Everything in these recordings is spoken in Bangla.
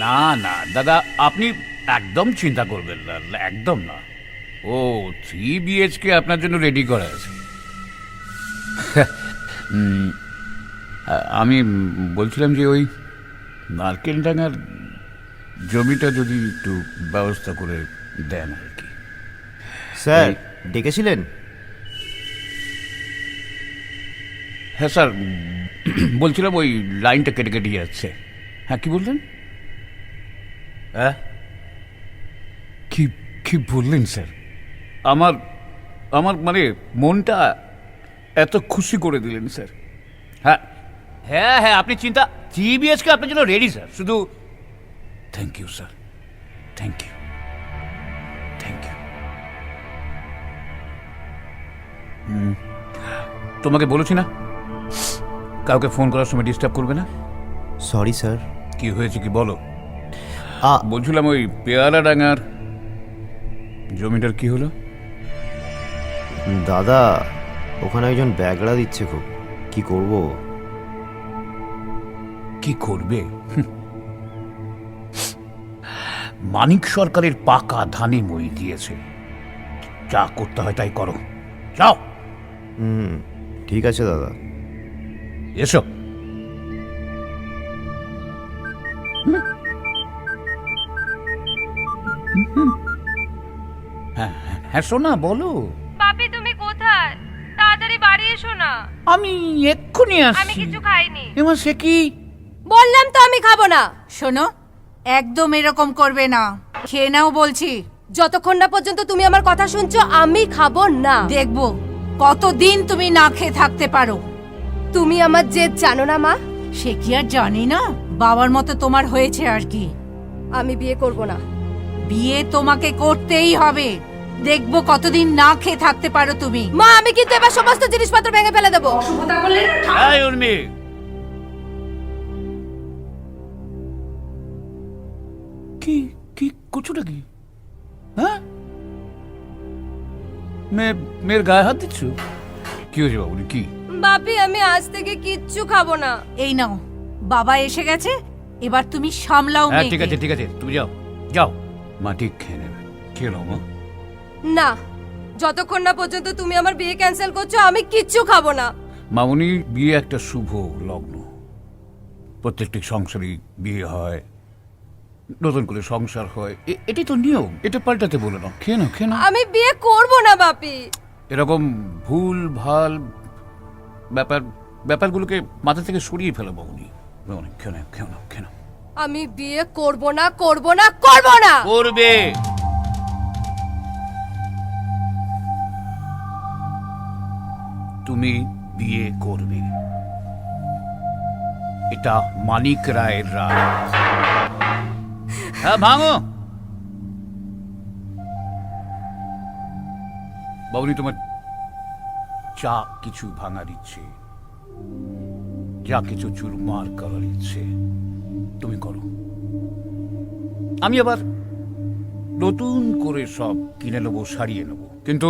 না না দাদা, আপনি একদম চিন্তা করবেন না, একদম না। ও 3 BHK আপনার জন্য রেডি করা আছে। আমি বলছিলাম যে ওই নারকেলডাঙ্গার জমিটা যদি একটু ব্যবস্থা করে দেন আর কি। স্যার ডেকেছিলেন? হ্যাঁ স্যার, বলছিলাম ওই লাইনটা কেটে কেটে যাচ্ছে। হ্যাঁ, কি বললেন? হ্যাঁ, কি কি বললেন স্যার? আমার আমার মানে মনটা এত খুশি করে দিলেন স্যার। হ্যাঁ হ্যাঁ হ্যাঁ, আপনি চিন্তা 3 BHK আপনার জন্য রেডি স্যার। শুধু thank you sir, thank you, thank you. তোমাকে বলেছি না কাউকে ফোন করার সময় ডিস্টার্ব করবে না। Sorry sir. কি হয়েছে কি বলো? বলছিলাম ওই পেয়ারা ডাঙ্গার জমিটার কি হলো? দাদা, ওখানে একজন ব্যাগড়া দিচ্ছে খুব, কি করব? কি করবে? মানিক সরকারের পাকা ধানে মই দিয়েছে, যা করতে হয় তাই করো, যাও। ঠিক আছে দাদা। এসো। হ্যাঁ হ্যাঁ, শোনা বলো। পাপি তুমি কোথায়? তাড়াতাড়ি বাড়ি এসো না। আমি এক্ষুনি আমি আসছি। কিছু খাইনি। এমন সে কি? বললাম তো আমি খাবো না। শোনো, একদম এরকম করবে না, খেয়ে নাও বলছি। যতক্ষণ না পর্যন্ত তুমি আমার কথা শুনছো আমি খাবো না। দেখবো কতদিন তুমি না খেয়ে থাকতে পারো। তুমি আমার জেদ জানো না মা। সে কি আর জানি না, বাবার মতো তোমার হয়েছে আর কি। আমি বিয়ে করব না। বিয়ে তোমাকে করতেই হবে, দেখবো কতদিন না খেয়ে থাকতে পারো তুমি। মা আমি কিন্তু এবার সমস্ত জিনিসপত্র ভেঙে ফেলে দেবো। অশুভতা করলে না। এই উর্মি, কি কি করছোটা কি? হ্যাঁ, মেয়ের গায়ে হাত দিচ্ছ? কি হয়েছে বাবুনি, কি? বাপি আমি আজ থেকে কিচ্ছু খাবো না। এই নাও, বাবা এসে গেছে, এবার তুমি সামলাও হ্যাঁ মেয়েকে। ঠিক আছে ঠিক আছে, তুমি যাও যাও, মা ঠিক খেয়ে নেবে। খেয়ে নাও মা। না, যতক্ষণ না পর্যন্ত তুমি আমার বিয়ে ক্যান্সেল করছো আমি কিচ্ছু খাবো না। মামুনি, বিয়ে একটা শুভ লগ্ন, প্রত্যেকটি সংসারই বিয়ে হয়, নতুন করে সংসার হয়, এটাই তো নিয়ম, এটা পাল্টাতে বলে না। খেয়ে নাও খেয়ে নাও। আমি বিয়ে করব না বাপি। এরকম ভুল ভাল ব্যাপারগুলোকে মাথা থেকে সরিয়ে ফেলো মামুনি। খেয়ে নাও খেয়ে নাও খেয়ে নাও। আমি বিয়ে করব না করব না করব না। করবে। তুমি বিয়ে করবে, এটা মানিক রায়ের রায়। হ্যাঁ ভাঙো বাবুনি, তোমার যা কিছু ভাঙার ইচ্ছে, যা কিছু চুরমার করার ইচ্ছে তুমি করো। আমি আবার নতুন করে সব কিনে নেবো, সারিয়ে নেবো, কিন্তু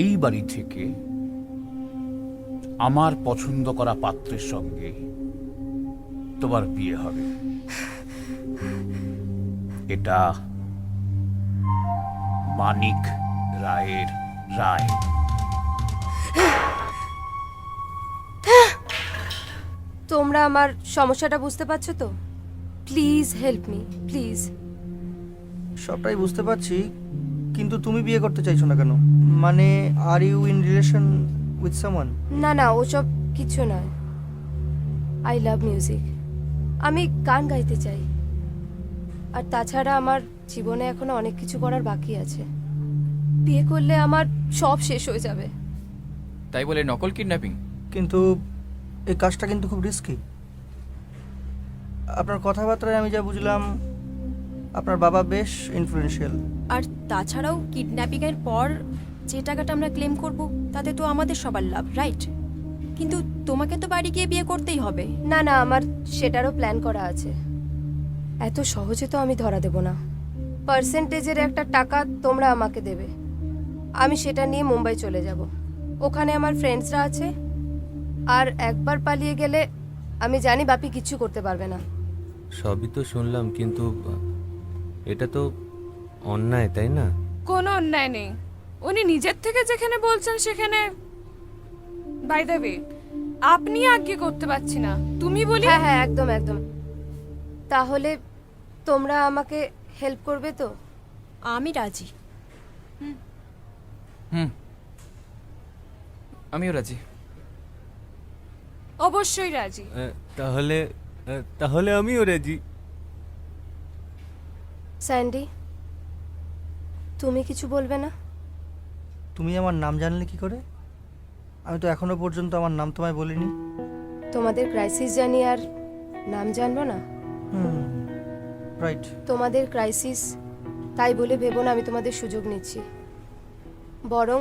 এই বাড়ি থেকে আমার পছন্দ করা পাত্রের সঙ্গে তোমার বিয়ে হবে। এটা মানিক রায়ের রায়। তোমরা আমার সমস্যাটা বুঝতে পারছো তো? Please help me please. সবটাই বুঝতে পারছি, কিন্তু তুমি বিয়ে করতে চাইছো না কেন? মানে are you in relation with someone? না না, ওসব কিছু নয়। আই লাভ মিউজিক, আমি গান গাইতে চাই। আর তাছাড়া আমার জীবনে এখনো অনেক কিছু করার বাকি আছে। বিয়ে করলে আমার সব শেষ হয়ে যাবে। তাই বলে নকল কিডন্যাপিং? কিন্তু এই কাজটা কিন্তু খুব রিস্কি। আপনার কথাবার্তায় আমি যা বুঝলাম, আপনার বাবা বেশ ইনফ্লুয়েন্সিয়াল। আর তাছাড়াও কিডন্যাপিংয়ের পর যে টাকাটা আমরা ক্লেম করব তাতে তো আমাদের সবার লাভ, রাইট? কিন্তু তোমাকে তো বাড়ি গিয়ে বিয়ে করতেই হবে। না না, আমার সেটারও প্ল্যান করা আছে। এত সহজে তো আমি ধরা দেব না। পার্সেন্টেজের একটা টাকা তোমরা আমাকে দেবে, আমি সেটা নিয়ে মুম্বাই চলে যাব। ওখানে আমার ফ্রেন্ডসরা আছে, আর একবার পালিয়ে গেলে আমি জানি বাপি কিচ্ছু করতে পারবে না। সবই তো শুনলাম, কিন্তু এটা তো অন্যায়, তাই না? কোনো অন্যায় নেই, উনি নিজের থেকে যেখানে বলছেন সেখানে। বাই দ্য ওয়ে, আপনি আজ্ঞে করতে পারছি না, তুমি বলি। হ্যাঁ হ্যাঁ, একদম একদম। তাহলে তোমরা আমাকে হেল্প করবে তো? আমি রাজি। আমিও রাজি। অবশ্যই রাজি। তাহলে তাহলে আমিও রাজি। স্যান্ডি, তুমি কিছু বলবে না? তুমি আমার নাম জানলে কি করে? আমি তো এখনো পর্যন্ত আমার নাম তোমায় বলিনি। তোমাদের ক্রাইসিস জানি আর নাম জানবো না? রাইট। তোমাদের ক্রাইসিস, তাই বলে ভেবো না আমি তোমাদের সুযোগ নিচ্ছি। বরং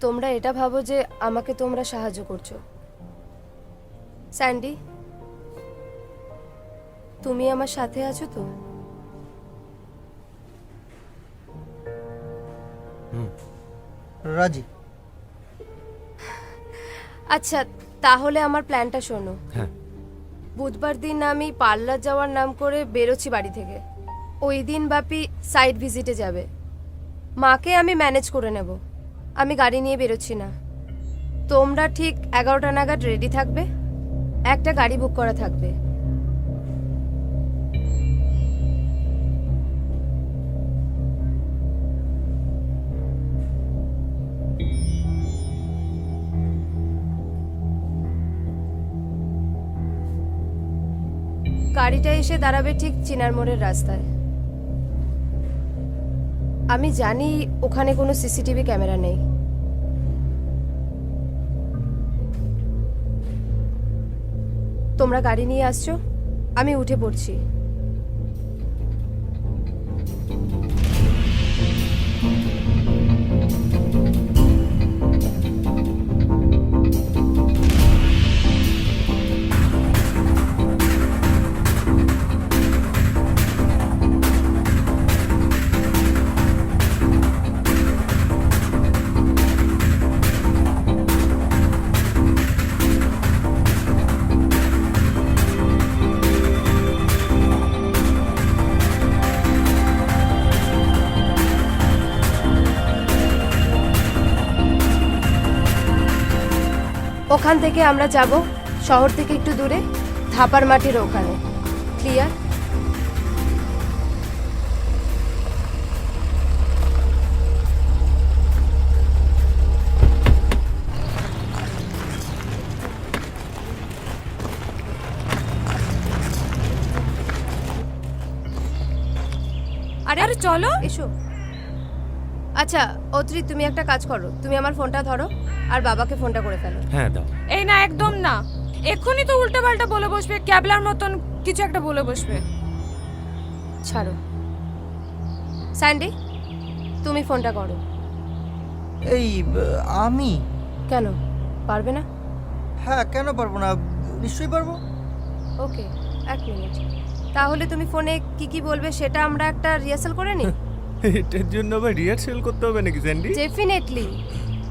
তোমরা এটা ভাবো যে আমাকে তোমরা সাহায্য করছো। স্যান্ডি, তুমি আমার সাথে আছো তো? রাজি। আচ্ছা, তাহলে আমার প্ল্যানটা শোনো। হ্যাঁ। বুধবার দিন আমি পার্লার যাওয়ার নাম করে বেরোচ্ছি বাড়ি থেকে। ওই দিন বাপি সাইট ভিজিটে যাবে। মাকে আমি ম্যানেজ করে নেব। আমি গাড়ি নিয়ে বেরোচ্ছি না। তোমরা ঠিক 11টা নাগাদ রেডি থাকবে। একটা গাড়ি বুক করা থাকবে। গাড়িটা এসে দাঁড়াবে ঠিক চিনার মোড়ের রাস্তায়। আমি জানি ওখানে কোনো সিসিটিভি ক্যামেরা নেই। তোমরা গাড়ি নিয়ে আসছো, আমি উঠে পড়ছি। ওখান থেকে আমরা যাব শহর থেকে একটু দূরে, ধাপার মাটির ওখানে। ক্লিয়ার? আরে আরে চলো। এসো। আচ্ছা অত্রি, তুমি একটা কাজ করো, তুমি আমার ফোনটা ধরো আর বাবাকে ফোনটা করে ফেলো। হ্যাঁ দাও। এই না, একদম না, এক্ষুনি তো উল্টো পাল্টা বলে বসবে, ক্যাবলার মতন কিছু একটা বলে বসবে। ছাড়ো। স্যান্ডি, তুমি ফোনটা করো। এই আমি? কেন পারবে না? হ্যাঁ, কেন পারবো না, নিশ্চয়ই পারবো। ওকে, 1 মিনিট। তাহলে তুমি ফোনে কি কি বলবে সেটা আমরা একটা রিহার্সাল করে নিই। এটার জন্য আবার রিহার্সাল করতে হবে নাকি স্যান্ডি? ডেফিনেটলি।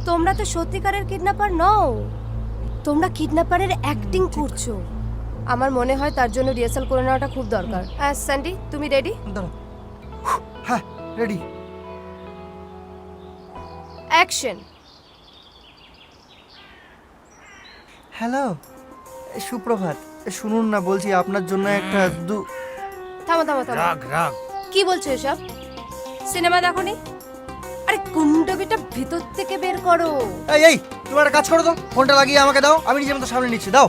তোমরা তো সত্যিকারের কিডন্যাপার নও, তোমরা কিডন্যাপারের অ্যাক্টিং করছো। আমার মনে হয় তার জন্য রিহার্সাল করে নেওয়াটা খুব দরকার। হ্যাঁ স্যান্ডি, তুমি রেডি? দাঁড়াও। হ্যাঁ, রেডি। অ্যাকশন। হ্যালো, সুপ্রভাত। শুনুন না, বলছি আপনার জন্য একটা থামো থামো থামো। রাগ রাগ। কি বলছো এসব? সিনেমা দেখোনি? আরে কুণ্ডবিটা ভিতর থেকে বের করো। এই এই, তুমি একটা কাজ করো তো, ফোনটা লাগিয়ে আমাকে দাও, আমি নিজের মতো সামনে নিচ্ছি, দাও।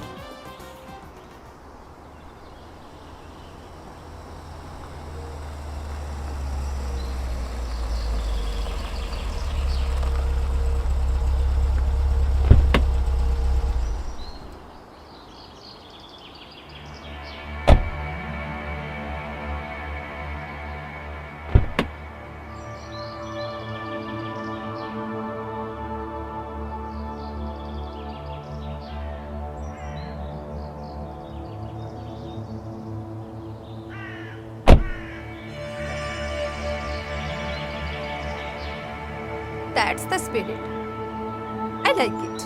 That's the spirit. I like it.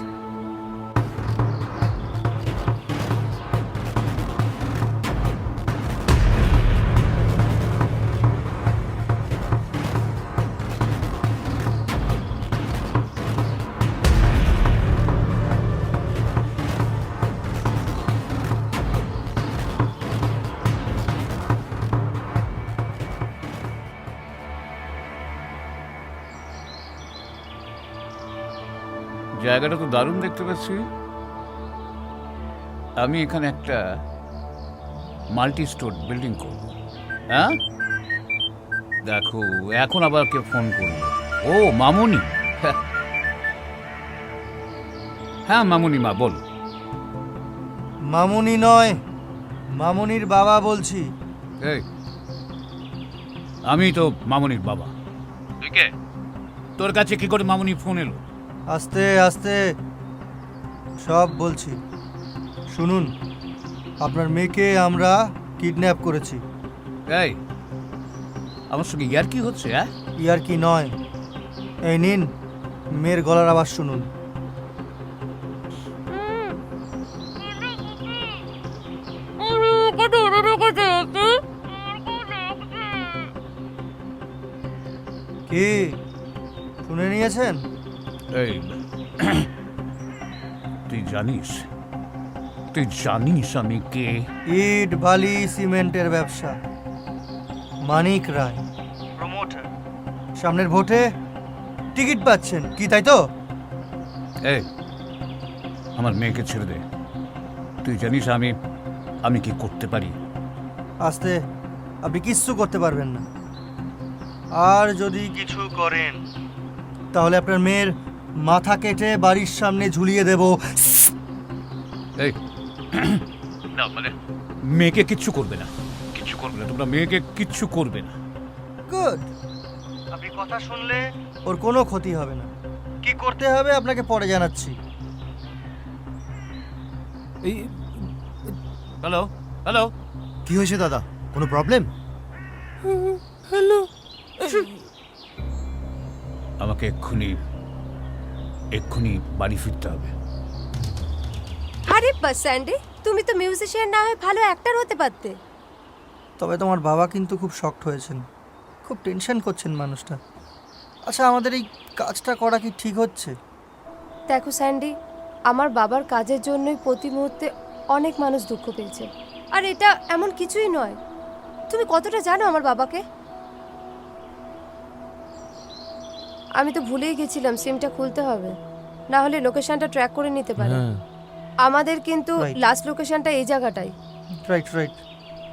জায়গাটা তো দারুণ দেখতে পাচ্ছি। আমি এখানে একটা মাল্টি স্টোর বিল্ডিং করব। হ্যাঁ, দেখো এখন আবার কে ফোন করলো? ও মামুনি। হ্যাঁ মামুনি মা, বল। মামুনি নয়, মামুনির বাবা বলছি। এই, আমি তো মামুনির বাবা। তুই কে? তোর কাছে কি করে মামুনি ফোন এলো? আস্তে আস্তে সব বলছি, শুনুন। আপনার মেয়েকে আমরা কিডন্যাপ করেছি। এই, আমার সঙ্গে ইয়ার কি হচ্ছে? হ্যাঁ, ইয়ার কি নয়, এই নিন মেয়ের গলার আওয়াজ শুনুন। কি শুনে নিয়েছেন? এই তুই জানিস, তুই জানিস আমি কে? ইট বালি সিমেন্টের ব্যবসা, মানিক রায়, প্রমোটার। সামনের ভোটে টিকিট পাচ্ছেন কি, তাই তো? এই, আমার মেয়েকে ছেড়ে দে। তুই জানিস আমি আমি কি করতে পারি? আস্তে, আপনি কিচ্ছু করতে পারবেন না। আর যদি কিছু করেন তাহলে আপনার মেয়ের মাথা কেটে বাড়ির সামনে ঝুলিয়ে দেব। এই না, মানে মেয়েকে কিচ্ছু করবে না, কিচ্ছু করবে না, তোমরা মেয়েকে কিচ্ছু করবে না। গুড, আপনি কথা শুনলে ওর কোনো ক্ষতি হবে না। কি করতে হবে আপনাকে পরে জানাচ্ছি। এই হ্যালো হ্যালো, কি হয়েছে দাদা, কোনো প্রবলেম? হ্যালো, আমাকে এক্ষুনি এক্ষুনি বাড়ি ফিরতে হবে। আরে বাস স্যান্ডি, তুমি তো মিউজিশিয়ান না হয়ে ভালো অ্যাক্টর হতে পারতে। তবে তোমার বাবা কিন্তু খুব শকড হয়েছেন, খুব টেনশন করছেন মানুষটা। আচ্ছা, আমাদের এই কাজটা করা কি ঠিক হচ্ছে? দেখো স্যান্ডি, আমার বাবার কাজের জন্যই প্রতি মুহূর্তে অনেক মানুষ দুঃখ পেয়েছে। আর এটা এমন কিছুই নয়। তুমি কতটা জানো আমার বাবাকে? আমি তো ভুলেই গেছিলাম সিমটা খুলতে হবে, না হলে লোকেশনটা ট্র্যাক করে নিতে পারে। হ্যাঁ, আমাদের কিন্তু Right. লাস্ট লোকেশনটা এই জায়গাটাই। Right right.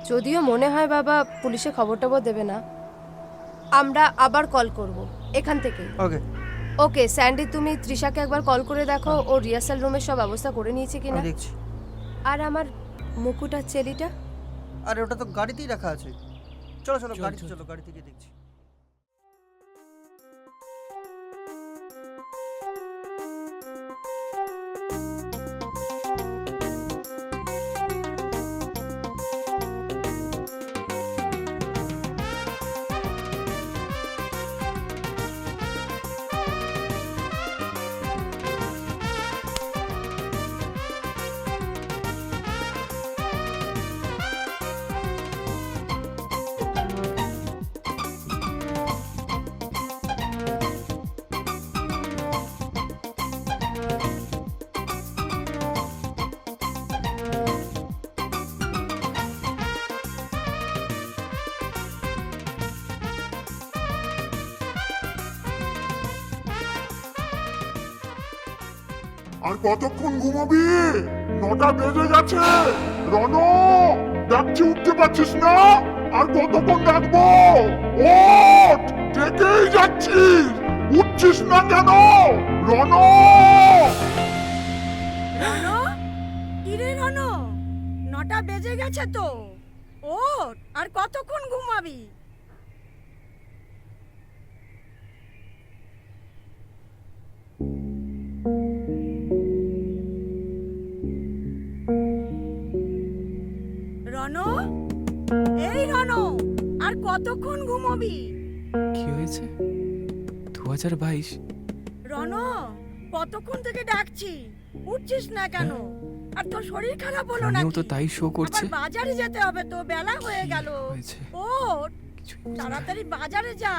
যদিও মনে হয় বাবা পুলিশে খবর টবর দেবে না, আমরা আবার কল করব এখান থেকেই। ওকে, ওকে স্যান্ডি, তুমি তৃষাকে একবার কল করে দেখো ও রিহার্সাল রুমের সব ব্যবস্থা করে নিয়েছে কিনা। আমি দেখছি। আর আমার মুকুট আর চেলিটা? আরে ওটা তো গাড়িতেই রাখা আছে। চলো চলো, চল, গাড়িতে চল। চলো, গাড়ি থেকে দেখছি। আর কতক্ষণ ঘুমাবি? 9টা বেজে গেছে। রনো, ডাকছি, উঠতে পারছিস না? আর কতক্ষণ ডাকবো? ওঠ, ডেকেই যাচ্ছিস, উঠছিস না কেন? রনো! রনো, কিরে রনো, 9টা বেজে গেছে তো। ওঠ, আর কতক্ষণ ঘুমাবি? রনো, এই রনো, আর কতক্ষণ ঘুমাবি? কি হয়েছে? 2022? রনো, কতক্ষণ থেকে ডাকছি, উঠছিস না কেন? আর তোর শরীর খারাপ হলো না? ফোনেও তো তাই শো করছে। আবার বাজারে যেতে হবে তো, বেলা হয়ে গেল। হয়েছে? ওঠ, কিছুই বুঝতে তাড়াতাড়ি বাজারে যা।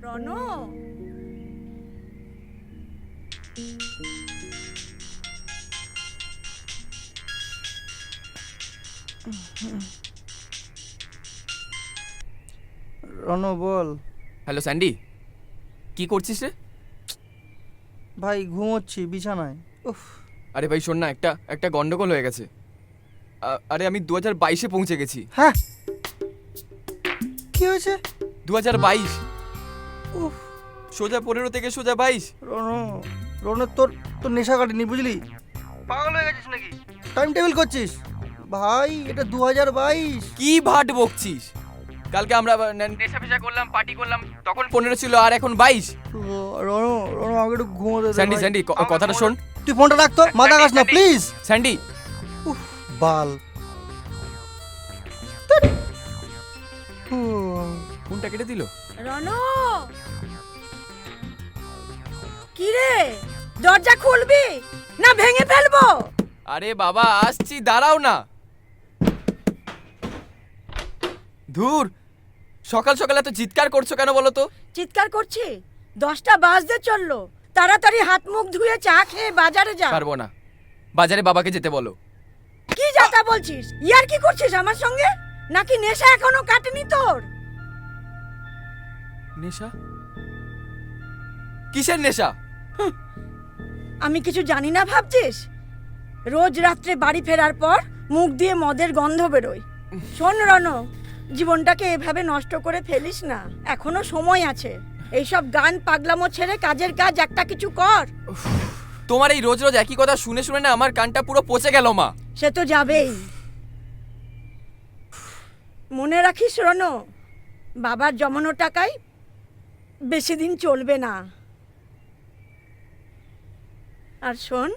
রনো, রনো বল। হ্যালো স্যান্ডি, কি করছিস রে? ভাই ঘুমোচ্ছি বিছানায়। উফ। আরে ভাই শোন না, একটা একটা গন্ডগোল হয়ে গেছে। আরে আমি 2022-এ পৌঁছে গেছি। হ্যাঁ, কি হয়েছে? 2022 উফ। সোজা 15 থেকে সোজা 22। রনো, রনো তোর তোর নেশা কাটেনি বুঝলি? পাগল হয়ে গেছিস নাকি? টাইম টেবিল করছিস? ভাই এটা 2022। কি ভাট বকছিস? কালকে আমরা নেশা ফেশা করলাম, পার্টি করলাম, তখন 15 ছিল আর এখন 22। রনো, রনো আমাকে একটু ঘুমোতে দে স্যান্ডি ভাই। স্যান্ডি কথাটা শোন। তুই ফোনটা রাখ তো, মাথা খাস না প্লিজ। স্যান্ডি উফ, বাল। ফোনটা কেটে দিল। রনো, কি রে, দরজা খুলবি না ভেঙে ফেলবো? আরে বাবা আসছি, দাঁড়াও না। ধুর, সকাল সকাল এত চিৎকার করছো কেন বলো তো? চিৎকার করছি? 10টা বাজতে চললো, তাড়াতাড়ি হাত মুখ ধুয়ে চা খেয়ে বাজারে যা। পারবো না, বাজারে বাবাকে যেতে বলো। কি যাতা বলছিস? ইয়ার কি করছিস আমার সঙ্গে? নাকি নেশা এখনো কাটেনি তোর? নেশা? কিসের নেশা? আমি কিছু জানি না ভাবছিস? রোজ রাত্রে বাড়ি ফেরার পর মুখ দিয়ে মদের গন্ধ বেরোয়। শোন রনো, জীবনটাকে এভাবে নষ্ট করে ফেলিস না, এখনো সময় আছে। এইসব গান পাগলামো ছেড়ে কাজের কাজ একটা কিছু কর। তোমার এই রোজ রোজ একই কথা শুনে শুনে না আমার কানটা পুরো পচে গেল মা। সে তো যাবেই। মনে রাখিস রনো, বাবার জমানো টাকায় বেশি দিন চলবে না। আর শোন,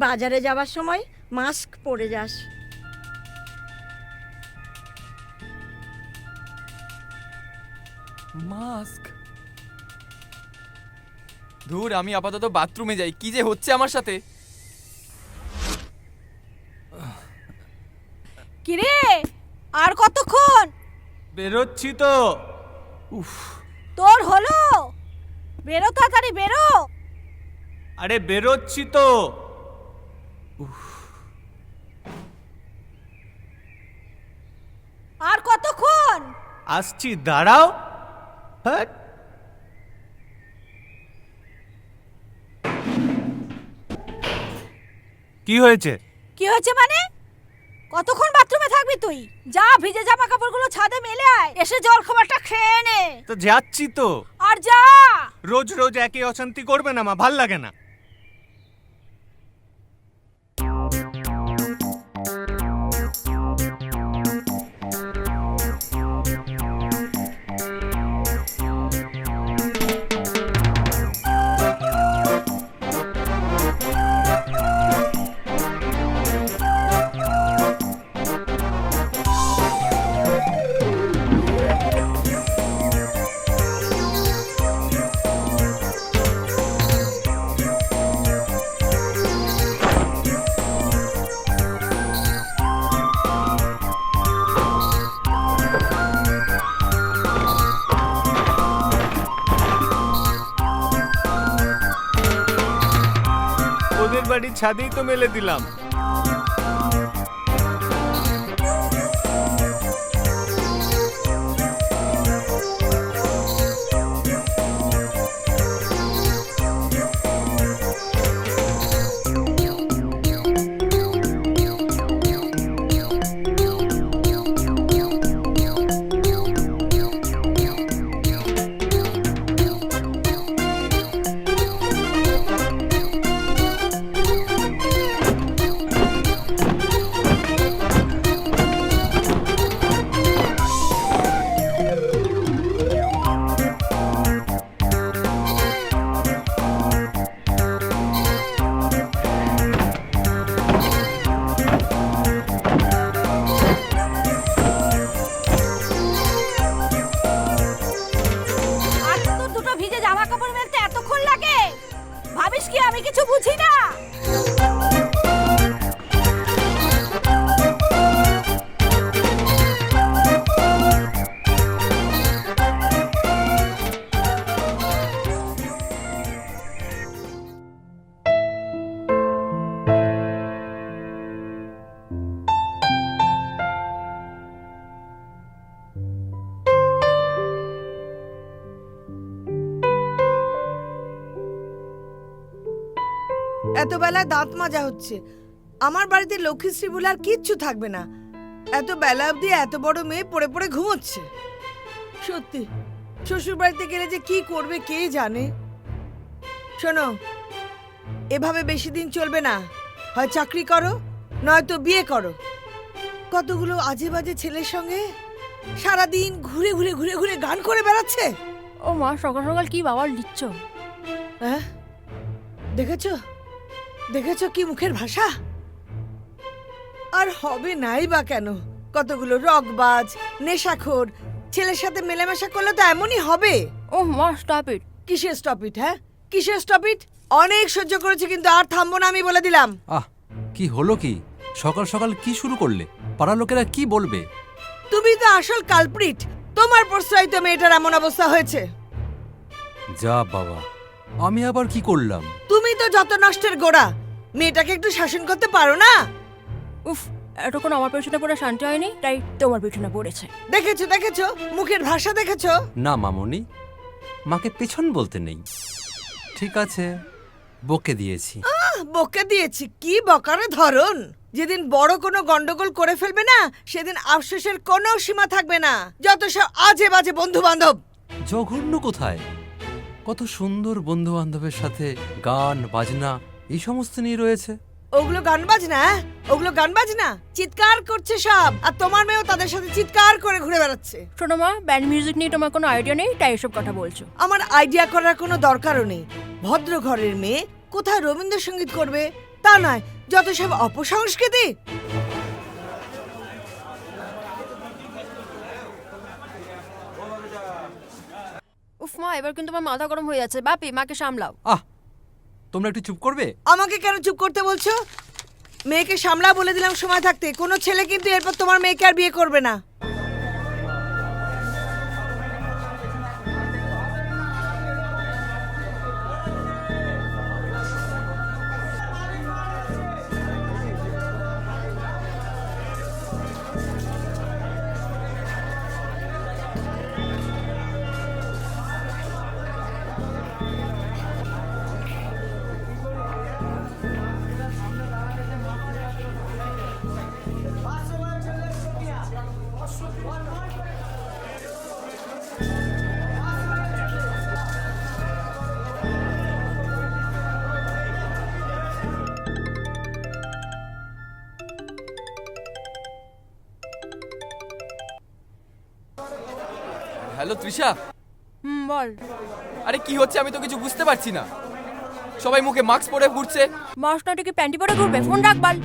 বাজারে যাওয়ার সময় মাস্ক পরে যাস। মাস্ক? ধুর, আমি আপাতত বাথরুমে যাই। কি যে হচ্ছে আমার সাথে। কিরে, আর কতক্ষণ? বেরোচ্ছি তো। তোর হলো? বেরো তাড়াতাড়ি বেরো। আরে বেরোচ্ছি তো। আর কতক্ষণ? আসছি, দাঁড়াও। হ্যাঁ, কি হয়েছে? কি হয়েছে মানে? কতক্ষণ বাথরুমে থাকবি তুই? যা, ভিজে জামা কাপড়গুলো ছাদে মেলে আয়, এসে জল খাবারটা খেয়ে নে। তো যাচ্ছি তো। আর যা। রোজ রোজ একই অশান্তি করবে না মা, ভাল লাগে না। ওদের বাড়ির ছাদেই তো মেলে দিলাম। আর তোর দুটো ভিজে জামা কাপড় মেলতে এতক্ষণ লাগে? ভাবিস কি আমি কিছু বুঝি না? এত বেলায় দাঁত মাজা হচ্ছে। আমার বাড়িতে লক্ষ্মীশ্রী বলে আর কিচ্ছু থাকবে না। এত বেলা অবধি এত বড় মেয়ে পড়ে পড়ে ঘুমোচ্ছে। সত্যি শ্বশুর বাড়িতে গেলে যে কি করবে কে জানে। শোনো, এভাবে বেশি দিন চলবে না। হয় চাকরি করো, নয়তো বিয়ে করো। কতগুলো আজে বাজে ছেলের সঙ্গে সারাদিন ঘুরে ঘুরে ঘুরে ঘুরে গান করে বেড়াচ্ছে। ও মা, সকাল সকাল কি বাবার লিখছ? হ্যাঁ, দেখেছো দেখেছো কি মুখের ভাষা। আর হবে নাই বা কেন? কতগুলো রকবাজ নেশাখোর ছেলের সাথে মেলামেশা করলে তো এমনই হবে। ও মা, স্টপ ইট। কিসের স্টপ ইট? হ্যাঁ, কিসের স্টপ ইট? অনেক সহ্য করেছি, কিন্তু আর থামবো না, আমি বলে দিলাম। আহ, কি হলো কি? সকাল সকাল কি শুরু করলে? পাড়ার লোকেরা কি বলবে? তুমি তো আসল কালপ্রিট। তোমার প্রশ্রয় তো মেয়েটার এমন অবস্থা হয়েছে। যা বাবা, আমি আবার কি করলাম? তুমি তো যত নষ্টের গোড়া। মেয়েটাকে একটু শাসন করতে পারো না? উফ, এতক্ষণ আমার পেছনে পড়ে শান্তি হয়নি, তাই তোমার পেছনে পড়েছে। দেখেছো দেখেছো মুখের ভাষা দেখেছো? না মামনি, মাকে পেছন বলতে নেই। ঠিক আছে, বকে দিয়েছি। বকে দিয়েছি? কি বকারে ধরন! যেদিন বড় কোনো গন্ডগোল করে ফেলবে না, সেদিন আফসোসের কোনো সীমা থাকবে না। যত সব আজে বাজে বন্ধু বান্ধব। জঘন্য কোথায়? কত সুন্দর বন্ধু বান্ধবের সাথে গান বাজনা এই সমস্ত নিয়ে রয়েছে। ওগুলো গান বাজনা? ওগুলো গান বাজনা? চিৎকার করছে সব, আর তোমার মেয়েও তাদের সাথে চিৎকার করে ঘুরে বেড়াচ্ছে। শোনো মা, ব্যান্ড মিউজিক নিয়ে তোমার কোনো আইডিয়া নেই, তাই এসব কথা বলছো। আমার আইডিয়া করার কোনো দরকারও নেই। ভদ্র ঘরের মেয়ে কোথায় রবীন্দ্রসঙ্গীত করবে তা নয়, যত সব অপসংস্কৃতি। উফ মা, এবার কিন্তু আমার মাথা গরম হয়ে যাচ্ছে। বাপি, মাকে সামলাও। আহ, তোমরা একটু চুপ করবে? আমাকে কেন চুপ করতে বলছো? মেয়েকে সামলা বলে দিলাম সময় থাকতে। কোনো ছেলে কিন্তু এরপর তোমার মেয়েকে আর বিয়ে করবে না। হ্যালো তৃষা। বল। আরে কি হচ্ছে আমি তো কিছু বুঝতে পারছি না। সবাই মুখে মাস্ক পরে ঘুরছে। মাস নয়টা কি প্যান্টি পরে ঘুরবে? ফোন রাখ বাল।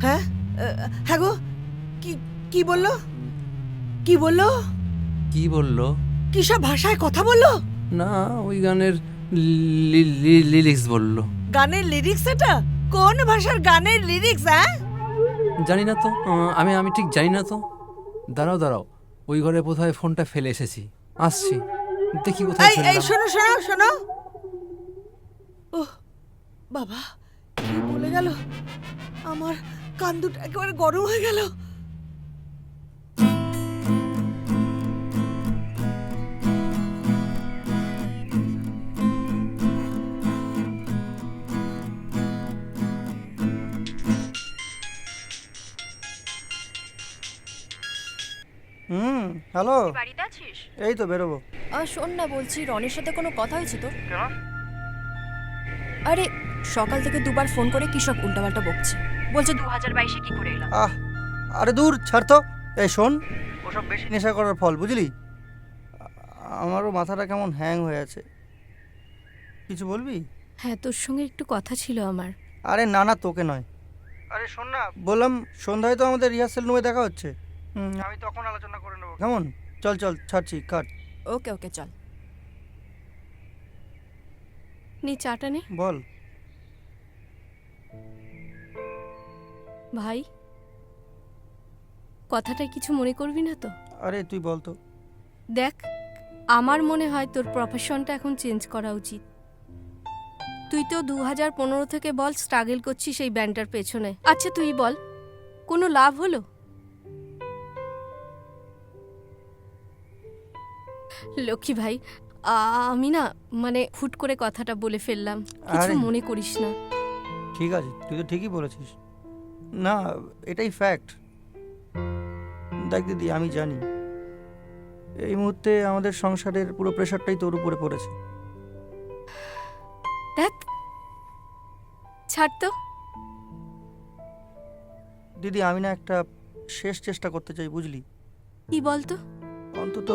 হ্যাঁ, হ্যাঁ গো, কি কি বললো? কি বললো? কি বললো? কি সব ভাষায় কথা বললো? না, ওই গানের লিরিক্স বললো। গানের লিরিক্স? এটা কোন ভাষার গানের লিরিক্স? হ্যাঁ, জানি না তো, আমি ঠিক জানি না তো। দাঁড়াও দাঁড়াও, ওই ঘরে বোধহয় ফোনটা ফেলে এসেছি। আসছি, দেখি কোথায় এই এই ফেললাম। শোনো শোনো শোনো। ওহ বাবা, কি বলে গেল! আমার কান দুটো একেবারে গরম হয়ে গেল। হ্যালো, বাড়িতে আছিস? এই তো বেরোবো। শোন না, বলছি রনির সাথে কোনো কথা হয়েছে তোর? আরে সকাল থেকে দুবার ফোন করে কি সব উল্টাপাল্টা বকছে। বলছে 2022-এ কি করে এলাম। আরে দূর ছাড় তো। এই শোন, ওসব বেশি নেশা করার ফল, বুঝলি? আমারও মাথাটা কেমন হ্যাং হয়ে আছে। কিছু বলবি? হ্যাঁ, তোর সঙ্গে একটু কথা ছিল আমার। আরে না না, তোকে নয়। আরে শোন না, বললাম সন্ধ্যায় তো আমাদের রিহার্সেল রুমে দেখা হচ্ছে। আমি তখন আলোচনা করে নেবো, কেমন? চল চল, ছাড়ছি, কাট। ওকে ওকে, চল। নি, চাটা নে। বল। ভাই, কথাটা কিছু মনে করবি না তো? আরে তুই বল তো। দেখ, আমার মনে হয় তোর প্রফেশনটা এখন চেঞ্জ করা উচিত। তুই তো 2015 থেকে বল স্ট্রাগল করছিস এই ব্যান্ডটার পেছনে। আচ্ছা তুই বল, কোনো লাভ হলো? লক্ষ্মী ভাই, আমি না মানে হুট করে কথাটা বলে ফেললাম, কিছু আরে। মনে করিস না। ঠিক আছে, তুই তো ঠিকই বলেছিস। না, এটাই ফ্যাক্ট। দেখ দিদি, আমি জানি এই মুহূর্তে আমাদের সংসারের পুরো প্রেশারটাই তোর উপরে পড়েছে। দেখ, ছাড় তো। দিদি, আমি না একটা শেষ চেষ্টা করতে চাই, বুঝলি? কি বলতো? অন্তত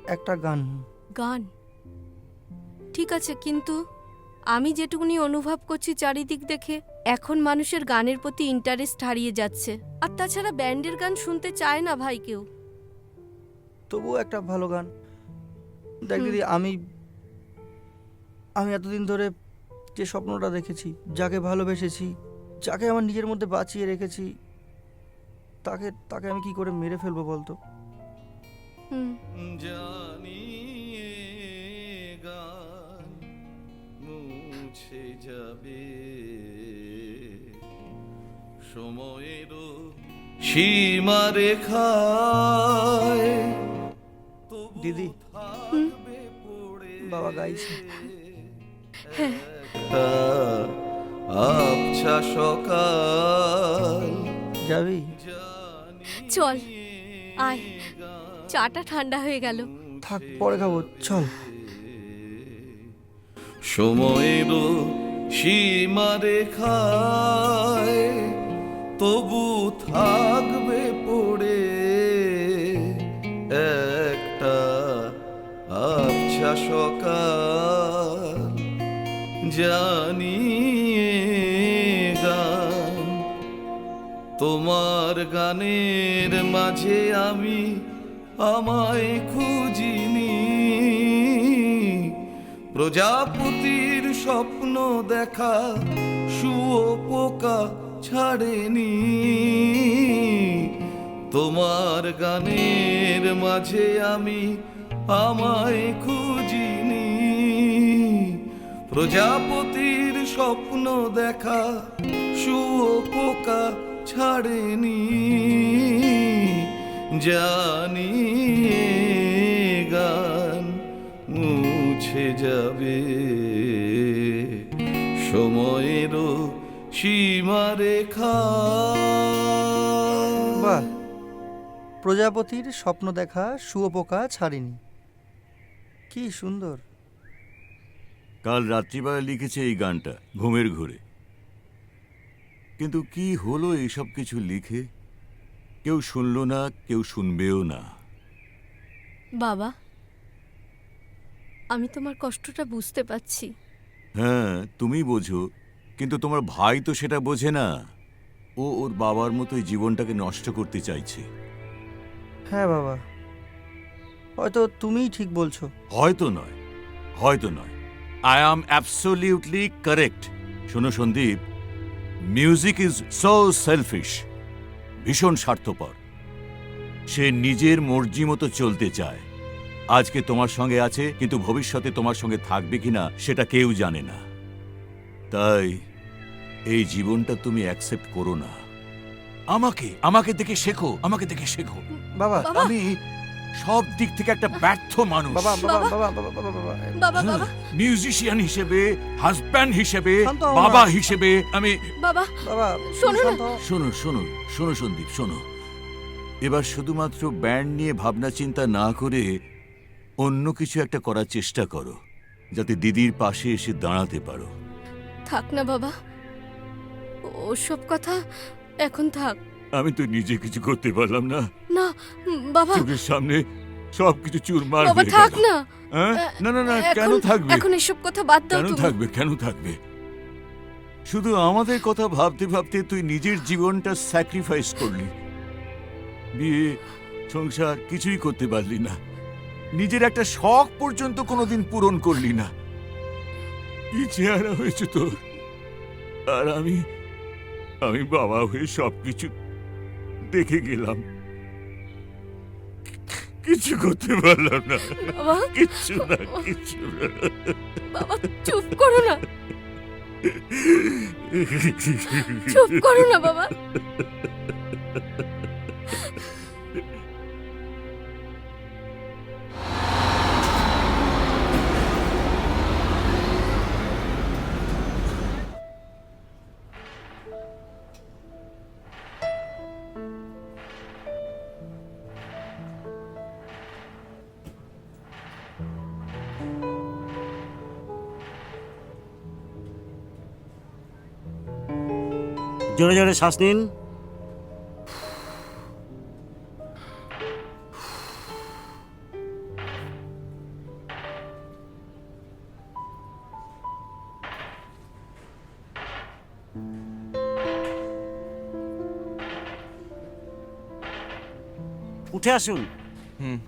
একটা গান। গান? ঠিক আছে, কিন্তু আমি যেটুকুনি অনুভব করছি চারিদিক দেখে, এখন মানুষের গানের প্রতি ইন্টারেস্ট হারিয়ে যাচ্ছে। আর তাছাড়া ব্যান্ডের গান শুনতে চায় না ভাই কেউ। তবুও একটা ভালো গান। দেখ দিদি, আমি এতদিন ধরে যে স্বপ্নটা দেখেছি, যাকে ভালোবেসেছি, যাকে আমার নিজের মধ্যে বাঁচিয়ে রেখেছি, তাকে আমি কি করে মেরে ফেলবো বলতো? হুম, জানি গান মুছে যাবে, সময়েরও সীমা রেখায় দিদি, বাবা গাইছে। আবছা সকাল। যাবি? চল আয়, চাটা ঠান্ডা হয়ে গেল। থাক, পরে খাবো, চল। সময়েরও সীমা রেখায় তবু থাকবে পড়ে একটা আবছা সকাল। জানি গান, তোমার গানের মাঝে আমি আমায় খুঁজিনি। প্রজাপতির স্বপ্ন দেখা শুঁয়োপোকা ছাড়েনি। তোমার গানের মাঝে আমি আমায় খুঁজিনি। প্রজাপতির স্বপ্ন দেখা শুঁয়োপোকা ছাড়েনি। জানি গান মুছে যাবে, সময়েরও সীমারেখা। বাহ, প্রজাপতির স্বপ্ন দেখা শুঁয়োপোকা ছাড়েনি। কি সুন্দর। কাল রাত্রিবেলা লিখেছে এই গানটা ঘুমের ঘোরে। কিন্তু কি হলো এইসব কিছু লিখে? কেউ শুনলো না, কেউ শুনবেও না। বাবা, আমি তোমার কষ্টটা বুঝতে পারছি। হ্যাঁ, তুমি বোঝো, কিন্তু তোমার ভাই তো সেটা বোঝে না। ও ওর বাবার মতোই জীবনটাকে নষ্ট করতে চাইছে। হ্যাঁ বাবা, হয়তো তুমিই ঠিক বলছো। হয়তো নয়, হয়তো নয়, আই অ্যাম অ্যাবসোলিউটলি কারেক্ট। শোনো Sandip, music is so selfish, ভীষণ স্বার্থপর। সে নিজের মর্জি মতো চলতে চায়। আজকে তোমার সঙ্গে আছে, কিন্তু ভবিষ্যতে তোমার সঙ্গে থাকবে কিনা সেটা কেউ জানে না। তাই এই জীবনটা তুমি অ্যাকসেপ্ট করো না। আমাকে দেখে শেখো, আমাকে দেখে শেখো। বাবা, আমি সব দিক থেকে একটা ব্যর্থ মানুষ। বাবা বাবা বাবা বাবা বাবা বাবা বাবা, বাবা, মিউজিশিয়ান হিসেবে, হাজব্যান্ড হিসেবে, শান্ত হও না। বাবা হিসেবে আমি। বাবা, বাবা, শোনো না। শান্ত হও। শোনো শোনো শোনো সন্দীপ, শোনো। এবার শুধুমাত্র ব্যান্ড নিয়ে ভাবনা চিন্তা না করে অন্য কিছু একটা করার চেষ্টা করো, যাতে দিদির পাশে এসে দাঁড়াতে পারো। থাক না বাবা, ওসব কথা এখন থাক। আমি তো নিজে কিছু করতে পারলাম না। না বাবা, চোখের সামনে সবকিছু চুরমার বাবা হয়ে থাক গেল। না। হ্যাঁ? না না না, কেন এখন- থাকবে? এখন এসব কথা বাদ দাও কেন তুমি। থাকবে, কেন থাকবে? শুধু আমাদের কথা ভাবতে ভাবতে তুই নিজের জীবনটা স্যাক্রিফাইস করলি। বিয়ে, সংসার কিছুই করতে পারলি না। নিজের একটা শখ পর্যন্ত কোনোদিন পূরণ করলি না। কি চেহারা হয়েছে তোর! আর আমি বাবা হয়ে সবকিছু দেখে গেলাম, কিছু করতে পারলাম না। বাবা, কিচ্ছু না, কিচ্ছু না। বাবা চুপ করো না, চুপ করো না বাবা। জোরে জোরে শ্বাস নিন। উঠে আসুন। হুম।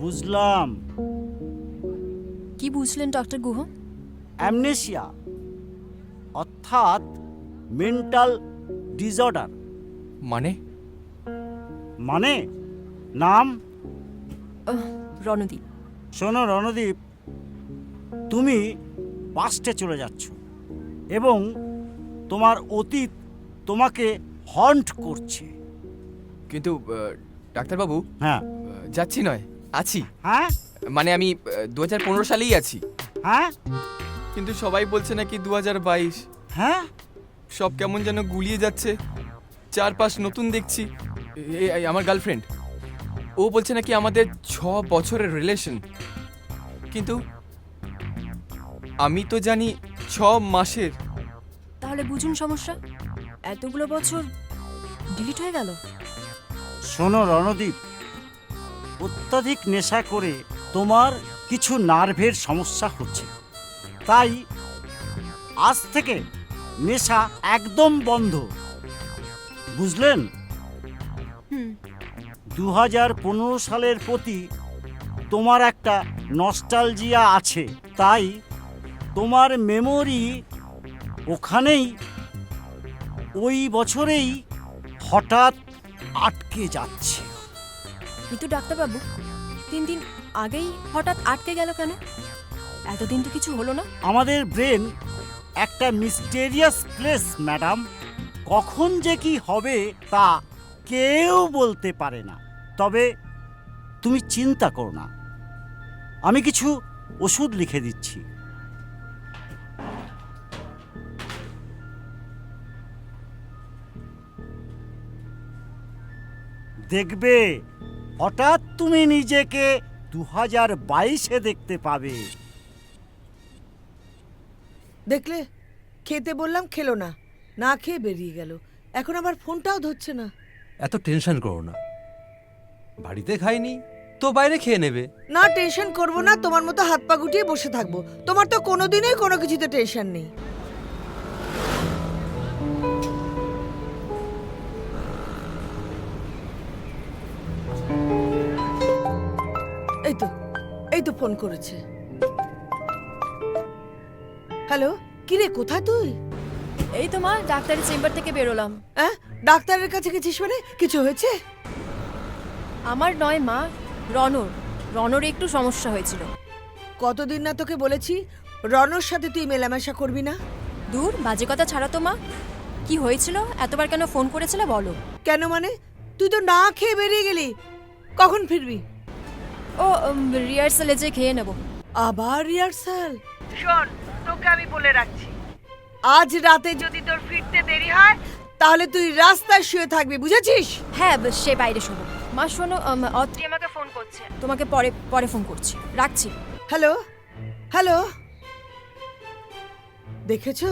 বুঝলাম, কি বুঝলেন ডক্টর গুহ? অ্যামনেসিয়া অর্থাৎ মেন্টাল ডিসঅর্ডার। মানে? মানে নাম? রণদীপ। শোনো রণদীপ, তুমি পাস্টে চলে যাচ্ছ এবং তোমার অতীত তোমাকে হন্ট করছে। কিন্তু ডাক্তারবাবু, হ্যাঁ যাচ্ছি নয়, আছি। হ্যাঁ মানে আমি 2015 সালেই আছি। হ্যাঁ কিন্তু সবাই বলছে নাকি 2022। হ্যাঁ সব কেমন যেন গুলিয়ে যাচ্ছে, চারপাশ নতুন দেখছি। এই আমার গার্লফ্রেন্ড, ও বলছে নাকি আমাদের 6 বছরের রিলেশন, কিন্তু আমি তো জানি 6 মাসের। তাহলে বুঝুন সমস্যা, এতগুলো বছর ডিলিট হয়ে গেল। শোনো রণদীপ, অত্যাধিক নেশা করে তোমার কিছু নার্ভের সমস্যা হচ্ছে, তাই আজ থেকে নেশা একদম বন্ধ, বুঝলেন? 2015 সালের প্রতি তোমার একটা নস্টালজিয়া আছে, তাই তোমার মেমোরি ওখানেই ওই বছরেই হঠাৎ আটকে যাচ্ছে। কিন্তু ডাক্তারবাবু, 3 দিন আগেই হঠাৎ আটকে গেল কেন? এতদিন তো কিছু হলো না। আমাদের ব্রেন একটা মিস্টেরিয়াস প্লেস ম্যাডাম, কখন যে কি হবে তা কেউ বলতে পারে না। তবে তুমি চিন্তা করো না, আমি কিছু ওষুধ লিখে দিচ্ছি। দেখবে হঠাৎ তুমি নিজেকে 2022-এ দেখতে পাবে। দেখলে, খেতে বললাম খেলো না, না খেয়ে বেরিয়ে গেল। এখন আবার ফোনটাও ধরছে না। এত টেনশন করো না, বাড়িতে খাইনি তো বাইরে খেয়ে নেবে। না টেনশন করবো না, তোমার মতো হাত পা গুটিয়ে বসে থাকবো। তোমার তো কোনোদিনই কোনো কিছুতে টেনশন নেই। এই তো ফোন করেছে। হ্যালো, কিরে কোথায় তুই? এই তো মা, ডাক্তারের চেম্বার থেকে বেরোলাম। হ্যাঁ, ডাক্তারের কাছে গেছিস মানে? কিছু হয়েছে? আমার নয় মা, রনর একটু সমস্যা হয়েছিল। কতদিন না তোকে বলেছি রনর সাথে তুই মেলামেশা করবি না। দূর, বাজে কথা ছাড়ো তো মা। কি হয়েছিল? এতবার কেন ফোন করেছিলে বলো। কেন মানে? তুই তো না খেয়ে বেরিয়ে গেলি, কখন ফিরবি? ও রিহার্সালে যে খেয়ে নেব। আবার রিহার্সাল? শোন, তোকে আমি বলে রাখছি, আজ রাতে যদি তোর ফিরতে দেরি হয় তাহলে তুই রাস্তায় শুয়ে থাকবি, বুঝেছিস? হ্যাঁ, সে বাইরে শোনো। মা শোনো, অত্রি আমাকে ফোন করছে, তোমাকে পরে ফোন করছি, রাখছি। হ্যালো হ্যালো, দেখেছো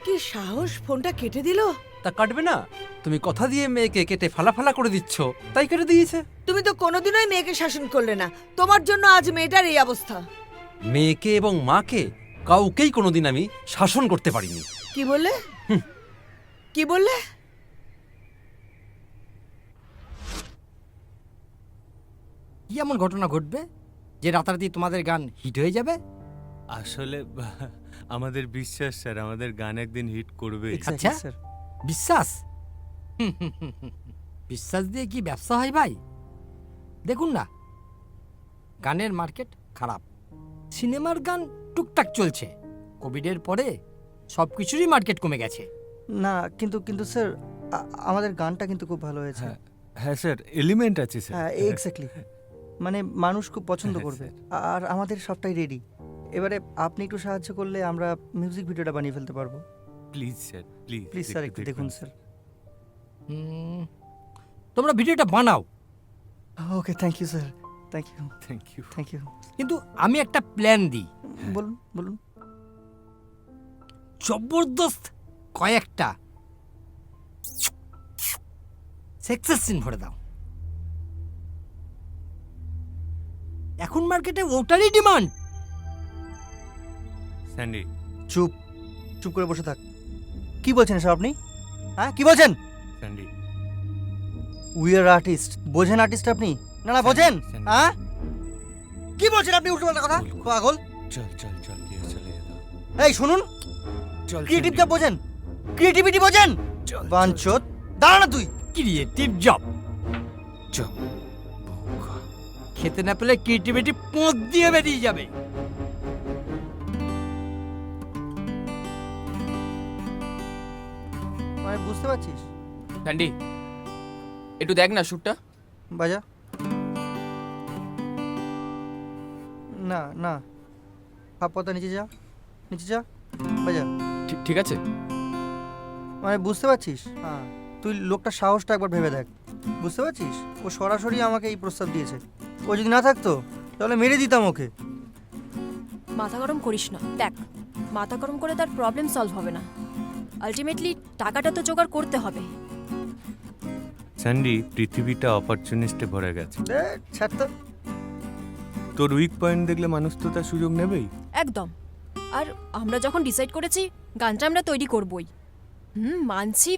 কি সাহস, ফোনটা কেটে দিল। তা কাটবে না? তুমি কথা দিয়ে মেয়েকে কেটে ফালা করে দিচ্ছ, তাই কেটে দিয়েছে। তুমি তো কোনোদিনই মেয়েকে শাসন করলে না, তোমার জন্য আজ মেয়েটার এই অবস্থা। মেয়েকে এবং মাকে কাউকেই কোনোদিন আমি শাসন করতে পারিনি। কি বললে? কি বললে? কি এমন ঘটনা ঘটবে যে রাতারাতি তোমাদের গান হিট হয়ে যাবে? আসলে আমাদের বিশ্বাস স্যার, আমাদের গান একদিন হিট করবে। আচ্ছা, বিশ্বাস? বিশ্বাস দিয়ে কি ব্যবসা হয় ভাই? দেখুন না, গানের মার্কেট খারাপ, সিনেমার গান টুকটাক চলছে। কোভিডের পরে সব কিছুরই মার্কেট কমে গেছে। না কিন্তু কিন্তু স্যার, আমাদের গানটা কিন্তু খুব ভালো হয়েছে। হ্যাঁ স্যার, এলিমেন্ট আছে স্যার। হ্যাঁ এক্স্যাক্টলি, মানে মানুষ খুব পছন্দ করবে। আর আমাদের সবটাই রেডি। এবারে আপনি একটু সাহায্য করলে আমরা মিউজিক ভিডিওটা বানিয়ে ফেলতে পারবো। Please sir, please please sir, একটু দেখুন স্যার। তোমরা ভিডিওটা বানাও। Okay, thank you sir. Thank you thank you. Thank you. কিন্তু আমি একটা প্ল্যান দিই, বলুন বলুন। জবরদস্ত কয়েকটা সাকসেস সিন ভরে দাও। এখন মার্কেটে ওটারই ডিমান্ড। স্যান্ডি, চুপ চুপ করে বসে থাক। কি বলছেন এসব আপনি? হ্যাঁ কি বলছেন? Sandy, we are artist. বোঝেন আর্টিস্ট আপনি? না না বোঝেন? হ্যাঁ কি বলছেন আপনি উল্টোপাল্টা কথা? পাগল। চল চল চল, গিয়ে চলে যেতে। এই শুনুন, চল ক্রিয়েটিভটা বোঝেন, ক্রিয়েটিভিটি বোঝেন? বাঞ্চোত দাঁড়া না তুই। ক্রিয়েটিভ জব খেতে না পেলে ক্রিয়েটিভিটি পোঁত দিয়ে বেরিয়ে যাবে। মানে বুঝতে পারছিস? স্যান্ডি একটু দেখ না শ্যুটটা। বাজা। না না, হাফ পথা নিচে যা, নিচে যা, বাজা। ঠিক আছে। মানে বুঝতে পারছিস? হ্যাঁ, তুই লোকটা সাহসটা একবার ভেবে দেখ। বুঝতে পারছিস? ও সরাসরি আমাকে এই প্রস্তাব দিয়েছে। ও যদি না থাকতো তাহলে মেরে দিতাম ওকে। মাথা গরম করিস না। দেখ, মাথা গরম করে তার প্রবলেম সলভ হবে না। আলটিমেটলি টাকাটা তো জোগাড় করতে হবে। স্যান্ডি, পৃথিবীটা অপরচুনিস্টে ভরে গেছে। ছাড় তো। তোর উইক পয়েন্ট দেখলে মানুষ তো তার সুযোগ নেবেই। একদম। আর আমরা যখন ডিসাইড করেছি গানটা আমরা তৈরি করবই। মানছি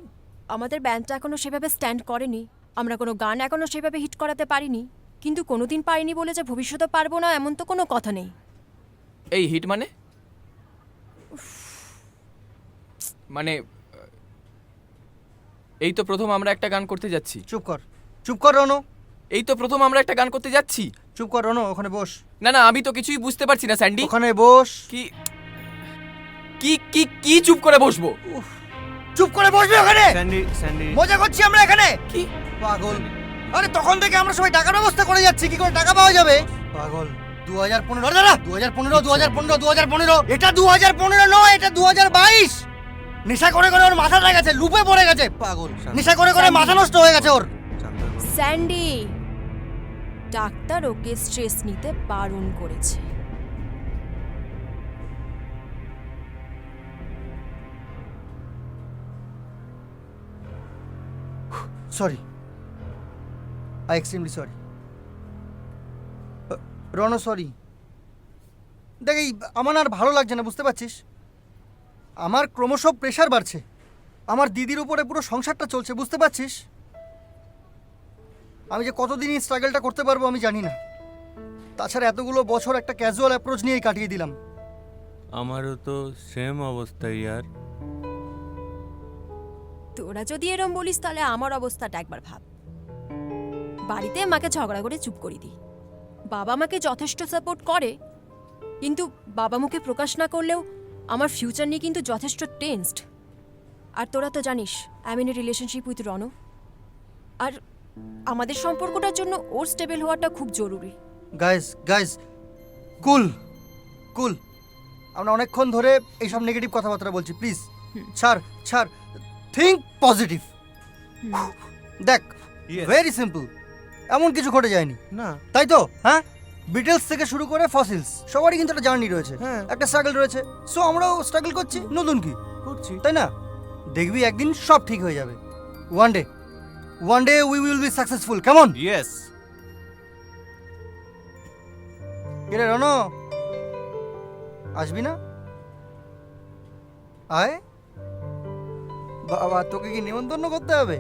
আমাদের ব্যান্ডটা এখনো সেভাবে স্ট্যান্ড করেনি, আমরা কোনো গান এখনো সেভাবে হিট করাতে পারিনি, কিন্তু কোনোদিন পারিনি বলে যে ভবিষ্যতে পারবো না এমন তো কোনো কথা নেই। এই হিট মানে মানে এই তো প্রথম আমরা একটা গান করতে যাচ্ছি। চুপ কর, চুপ কর রনো। এই তো প্রথম আমরা একটা গান করতে যাচ্ছি। চুপ কর রনো, ওখানে বস। না না, আমি তো কিছুই বুঝতে পারছি না স্যান্ডি। ওখানে বস। কি কি কি কি চুপ করে বসবো? চুপ করে বসবি ওখানে? স্যান্ডি, স্যান্ডি, মজা করছি আমরা এখানে। কি পাগল? আরে তখন থেকে আমরা সবাই টাকার ব্যবস্থা করে যাচ্ছি, কি করে টাকা পাওয়া যাবে? পাগল। 2015 দাদা, 2015 2015 2015, এটা 2015 নয়, এটা 2022। নেশা করে করে ওর মাথাটা গেছে, লুপে পড়ে গেছে পাগল। নেশা করে করে মাথা নষ্ট হয়ে গেছে ওর। স্যান্ডি, ডাক্তার ওকে স্ট্রেস নিতে বারণ করেছে। Sorry, I extremely sorry Rono, sorry. দেখ, এই আমার আর ভালো লাগছে না, বুঝতে পারছিস? আমার ক্রমশ প্রেশার বাড়ছে, আমার দিদির উপরে পুরো সংসারটা চলছে, বুঝতে পারছিস? আমি যে কতদিন এই স্ট্রাগলটা করতে পারবো আমি জানি না। তাছাড়া এতগুলো বছর একটা ক্যাজুয়াল অ্যাপ্রোচ নিয়েই কাটিয়ে দিলাম। আমারও তো সেম অবস্থা ইয়ার। তোরা যদি এরম বলিস তাহলে আমার অবস্থাটা একবার ভাব। বাড়িতে মাকে ঝগড়া করে চুপ করে দিই, বাবা মাকে যথেষ্ট সাপোর্ট করে, কিন্তু বাবা মুখে প্রকাশ না করলেও আমার ফিউচার নিয়ে কিন্তু যথেষ্ট টেনসড। আর তোরা তো জানিস I am in a relationship with Rono, আর আমাদের সম্পর্কটার জন্য ওর স্টেবল হওয়াটা খুব জরুরি। Guys guys, cool cool. আমরা অনেকক্ষণ ধরে এইসব নেগেটিভ কথাবার্তা বলছি, প্লিজ ছাড় ছাড়, থিঙ্ক পজিটিভ। দেখ, ভেরি সিম্পল, এমন কিছু ঘটে যায়নি না, তাই তো? হ্যাঁ, বিটলস থেকে শুরু করে ফসিলস সবারই কিন্তু একটা জার্নি রয়েছে, একটা স্ট্রাগল রয়েছে। সো আমরাও স্ট্রাগল করছি, নতুন কি করছি, তাই না? দেখবি একদিন সব ঠিক হয়ে যাবে। One day we will be successful. কেমন? ইয়েস। কিরে রনো, আসবি না? আয় বাবা, তোকে কি নিমন্ত্রণ করতে হবে?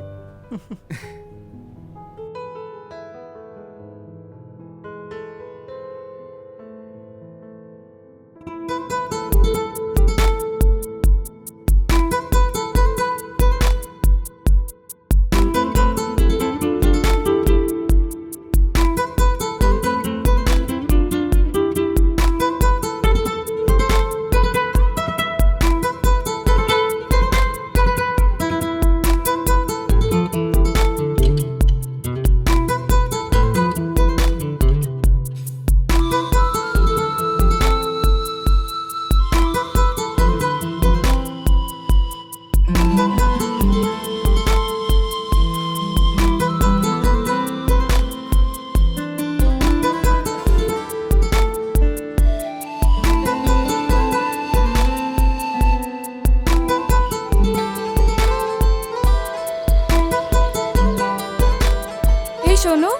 শোনো।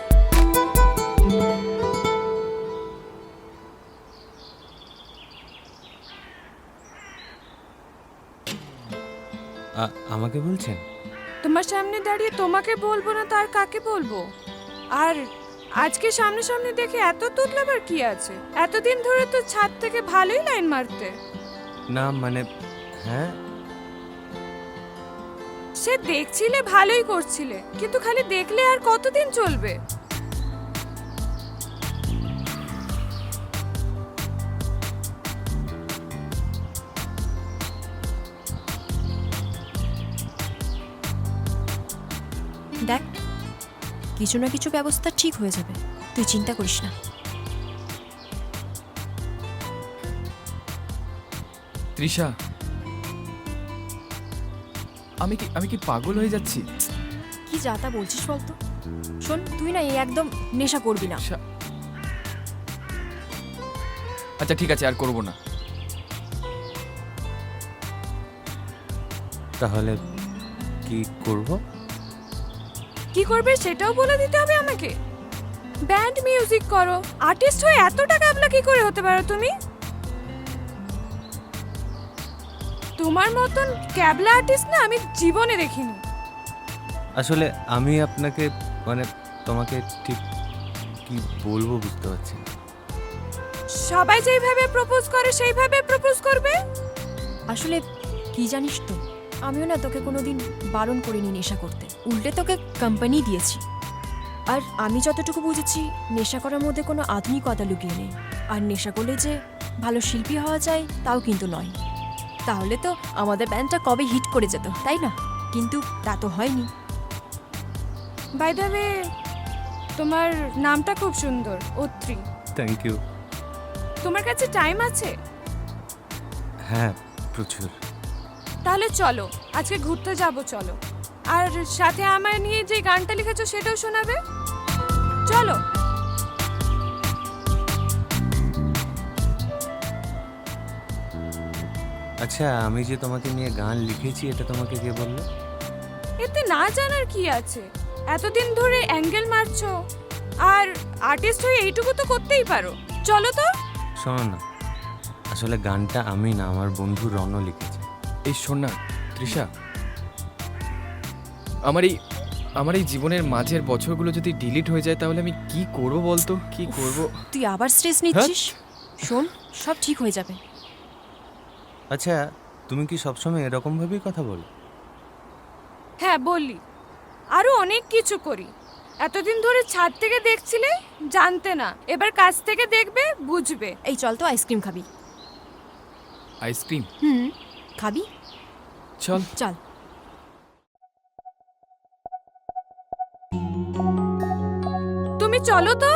আমাকে বলছেন? তোমার সামনে দাঁড়িয়ে তোমাকে বলবো না তার কাকে বলবো? আর আজকে সামনে সামনে দেখে এত তুতলাবার কি আছে? এতদিন ধরে তো ছাদ থেকে ভালোই লাইন মারতে। না মানে হ্যাঁ, সে দেখছিলে ভালোই করছিলে, কিন্তু খালি দেখলে আর কতদিন চলবে? দেখ, কিছু না কিছু ব্যবস্থা ঠিক হয়ে যাবে, তুই চিন্তা করিস না। তৃষা, আমি কি পাগল হয়ে যাচ্ছি? কি যা তা বলছিস বলতো? শোন, তুই না এই একদম নেশা করবি না। আচ্ছা ঠিক আছে, আর করব না। তাহলে কি করব? কি করবে সেটাও বলে দিতে হবে আমাকে? ব্যান্ড মিউজিক করো, আর্টিস্ট হয়ে এত টাকা আপলা কি করে হতে পারো তুমি? তোমার মতন ক্যাবলা আর্টিস্ট না আমি জীবনে দেখিনি। আসলে আমি আপনাকে মানে তোমাকে ঠিক কি বলবো বুঝতে পারছি না। সবাই যেইভাবে প্রপোজ করে সেইভাবে প্রপোজ করবে। আসলে কি জানিস তো, আমিও না তোকে কোনোদিন বারণ করিনি নেশা করতে, উল্টে তোকে কোম্পানি দিয়েছি। আর আমি যতটুকু বুঝেছি, নেশা করার মধ্যে কোনো আধুনিকতা লুকিয়ে নেই। আর নেশা করলে যে ভালো শিল্পী হওয়া যায় তাও কিন্তু নয়। তাহলে তো আমাদের ব্যান্ডটা কবে হিট করে যেত, তাই না? কিন্তু তা তো হয়নি। বাই দ্য ওয়ে, তোমার নামটা খুব সুন্দর, অত্রি। Thank you. তোমার কাছে টাইম আছে? হ্যাঁ, প্রচুর। তাহলে চলো, আজকে ঘুরতে যাব, চলো। আর সাথে আমার নিয়ে যে গানটা লিখেছো সেটাও শোনাবে, চলো। আচ্ছা, আমি যে তোমাকে নিয়ে গান লিখেছি এটা তোমাকে কে বললো? এতে না জানার কি আছে? এতদিন ধরে অ্যাঙ্গেল মারছো, আর আর্টিস্ট হয়ে এইটুকু তো করতেই পারো। চলো তো। শোনো না, আসলে গানটা আমি না, আমার বন্ধু রণ লিখেছে। এই শোন না তৃষা, আমার এই জীবনের মাঝের বছরগুলো যদি ডিলিট হয়ে যায় তাহলে আমি কি করব বলতো? কি করব? তুই আবার স্ট্রেস নিচ্ছিস? শোন, সব ঠিক হয়ে যাবে। আচ্ছা, তুমি কি সবসময় এরকম ভাবেই কথা বলো? হ্যাঁ বলি, আরো অনেক কিছু করি। এতদিন ধরে ছাদ থেকে দেখছিলে, জানতে না, এবার কাছ থেকে দেখবে, বুঝবে। এই চল তো, আইসক্রিম খাবি? আইসক্রিম? খাবি? চল চল। তুমি চলো তো।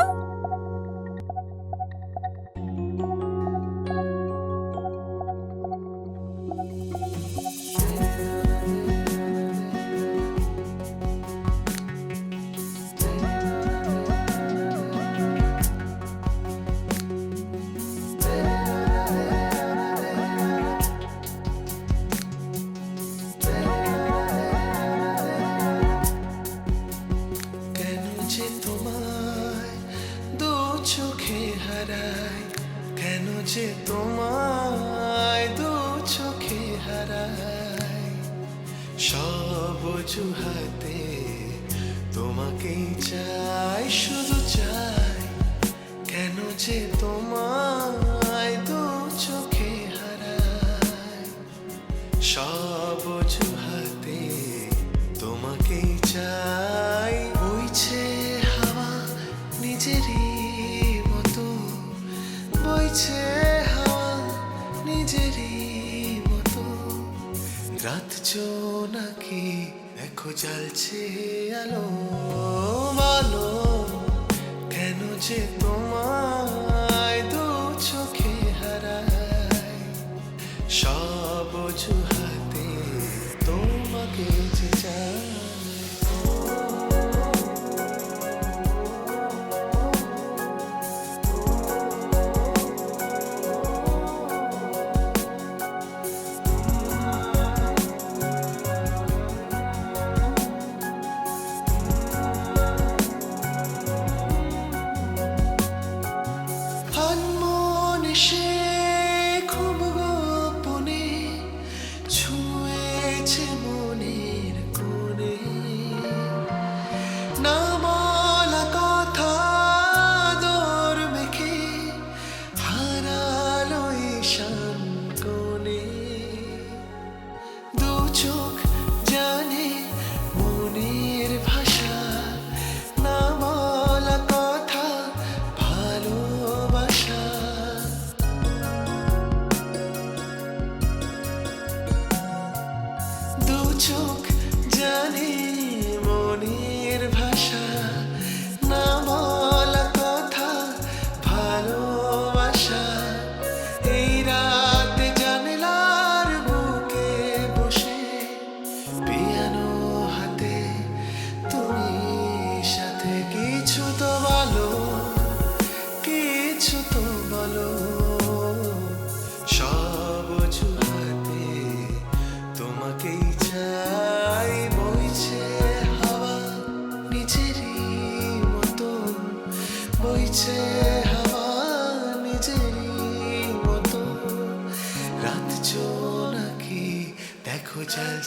সব অজুহাতে তোমাকেই চাই, শুধু চাই। কেন যে তোমায় দু চোখে হারাই, সব অজুহাতে তোমাকেই চাই। বইছে হাওয়া নিজেরই মতো, বইছে হাওয়া নিজেরই মতো। রাত নাকি দেখো জ্বালছে আলো, বলো কেন যে তোমায় দু চোখে হারাই। সব অজুহাতে তোমাকে যে চাই।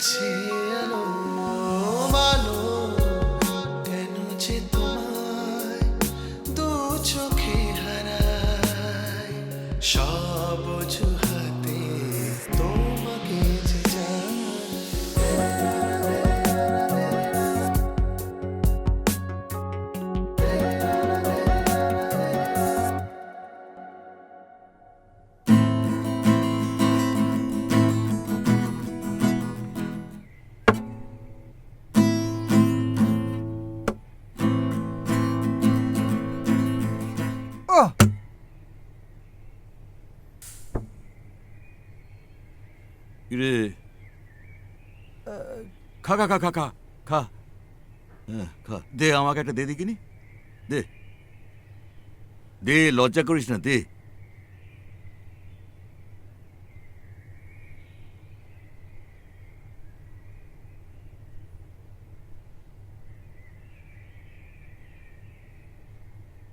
জ্বলছে আলো বলো কেন যে তোমায় দু চোখে হারায় সব অজুহাতে তোমাকে যে চাই রে খা খা খা খা খা খা খা দে আমাকে একটা দে দেখিনি দে দে লজ্জা করিস না দে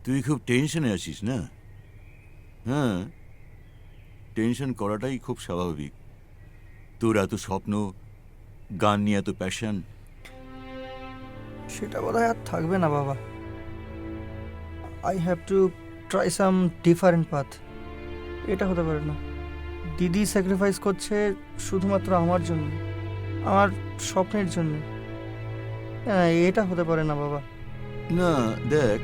তুই খুব টেনশনে আছিস না? হ্যাঁ, টেনশন করাটাই খুব স্বাভাবিক। তোর এত স্বপ্ন, গান নিয়ে এত প্যাশন। সেটা বোধহয় আর থাকবে না বাবা। I have to try some different path. এটা হতে পারে না। দিদি স্যাক্রিফাইস করছে শুধুমাত্র আমার জন্য, আমার স্বপ্নের জন্য। এটা হতে পারে না বাবা। না দেখ,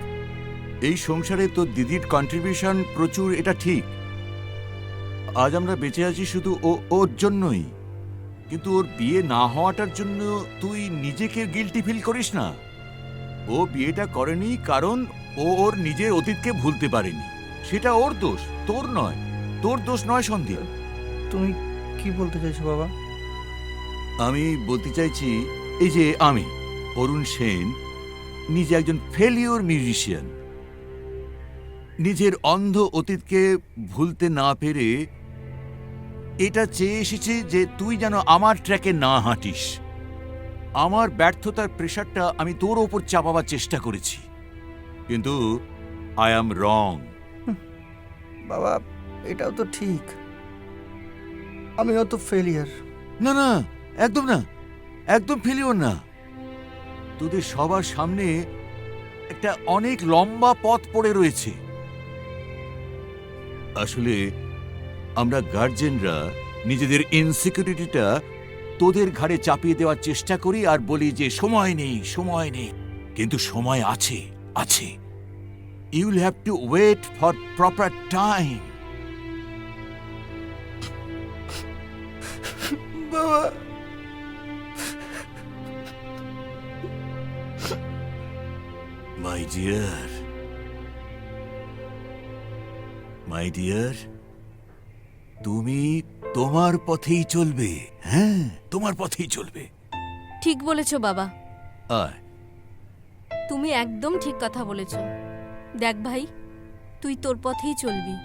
এই সংসারে তোর দিদির কন্ট্রিবিউশন প্রচুর, এটা ঠিক। আজ আমরা বেঁচে আছি শুধু ওর জন্যই। কিন্তু ওর বিয়ে না হওয়াটার জন্য তুই নিজেকে গিল্টি ফিল করিস না। ও বিয়েটা করেনি কারণ ও ওর নিজের অতীতকে ভুলতে পারেনি। সেটা ওর দোষ, তোর নয়। তোর দোষ নয় সন্দীপ। তুমি কি বলতে চাইছো বাবা? আমি বলতে চাইছি, এই যে আমি অরুণ সেন নিজে একজন ফেলিওর মিউজিশিয়ান, নিজের অন্ধ অতীতকে ভুলতে না পেরে এটা চেয়ে এসেছি যে তুই যেন আমার ট্র্যাকে না হাঁটিস। আমার ব্যর্থতার প্রেশারটা আমি তোর ওপর চাপাবার চেষ্টা করেছি, কিন্তু আই অ্যাম রং। বাবা, এটাও তো ঠিক। আমিও তো ফেলিয়ার। না না, একদম না, একদম ফেলিওর না। তোদের সবার সামনে একটা অনেক লম্বা পথ পড়ে রয়েছে। আসলে আমরা গার্জেনরা নিজেদের ইনসিকিউরিটিটা তোদের ঘাড়ে চাপিয়ে দেওয়ার চেষ্টা করি আর বলি যে সময় নেই, সময় নেই। কিন্তু সময় আছে, আছে। You will have to wait for proper time. বাবা, মাই ডিয়ার, মাই ডিয়ার, তুমি তোমার পথেই চলবে। হ্যাঁ, তোমার পথেই চলবে। ঠিক বলেছো বাবা, আয়। তুমি একদম ঠিক কথা বলেছ। দেখ ভাই, তুই তোর পথেই চলবি।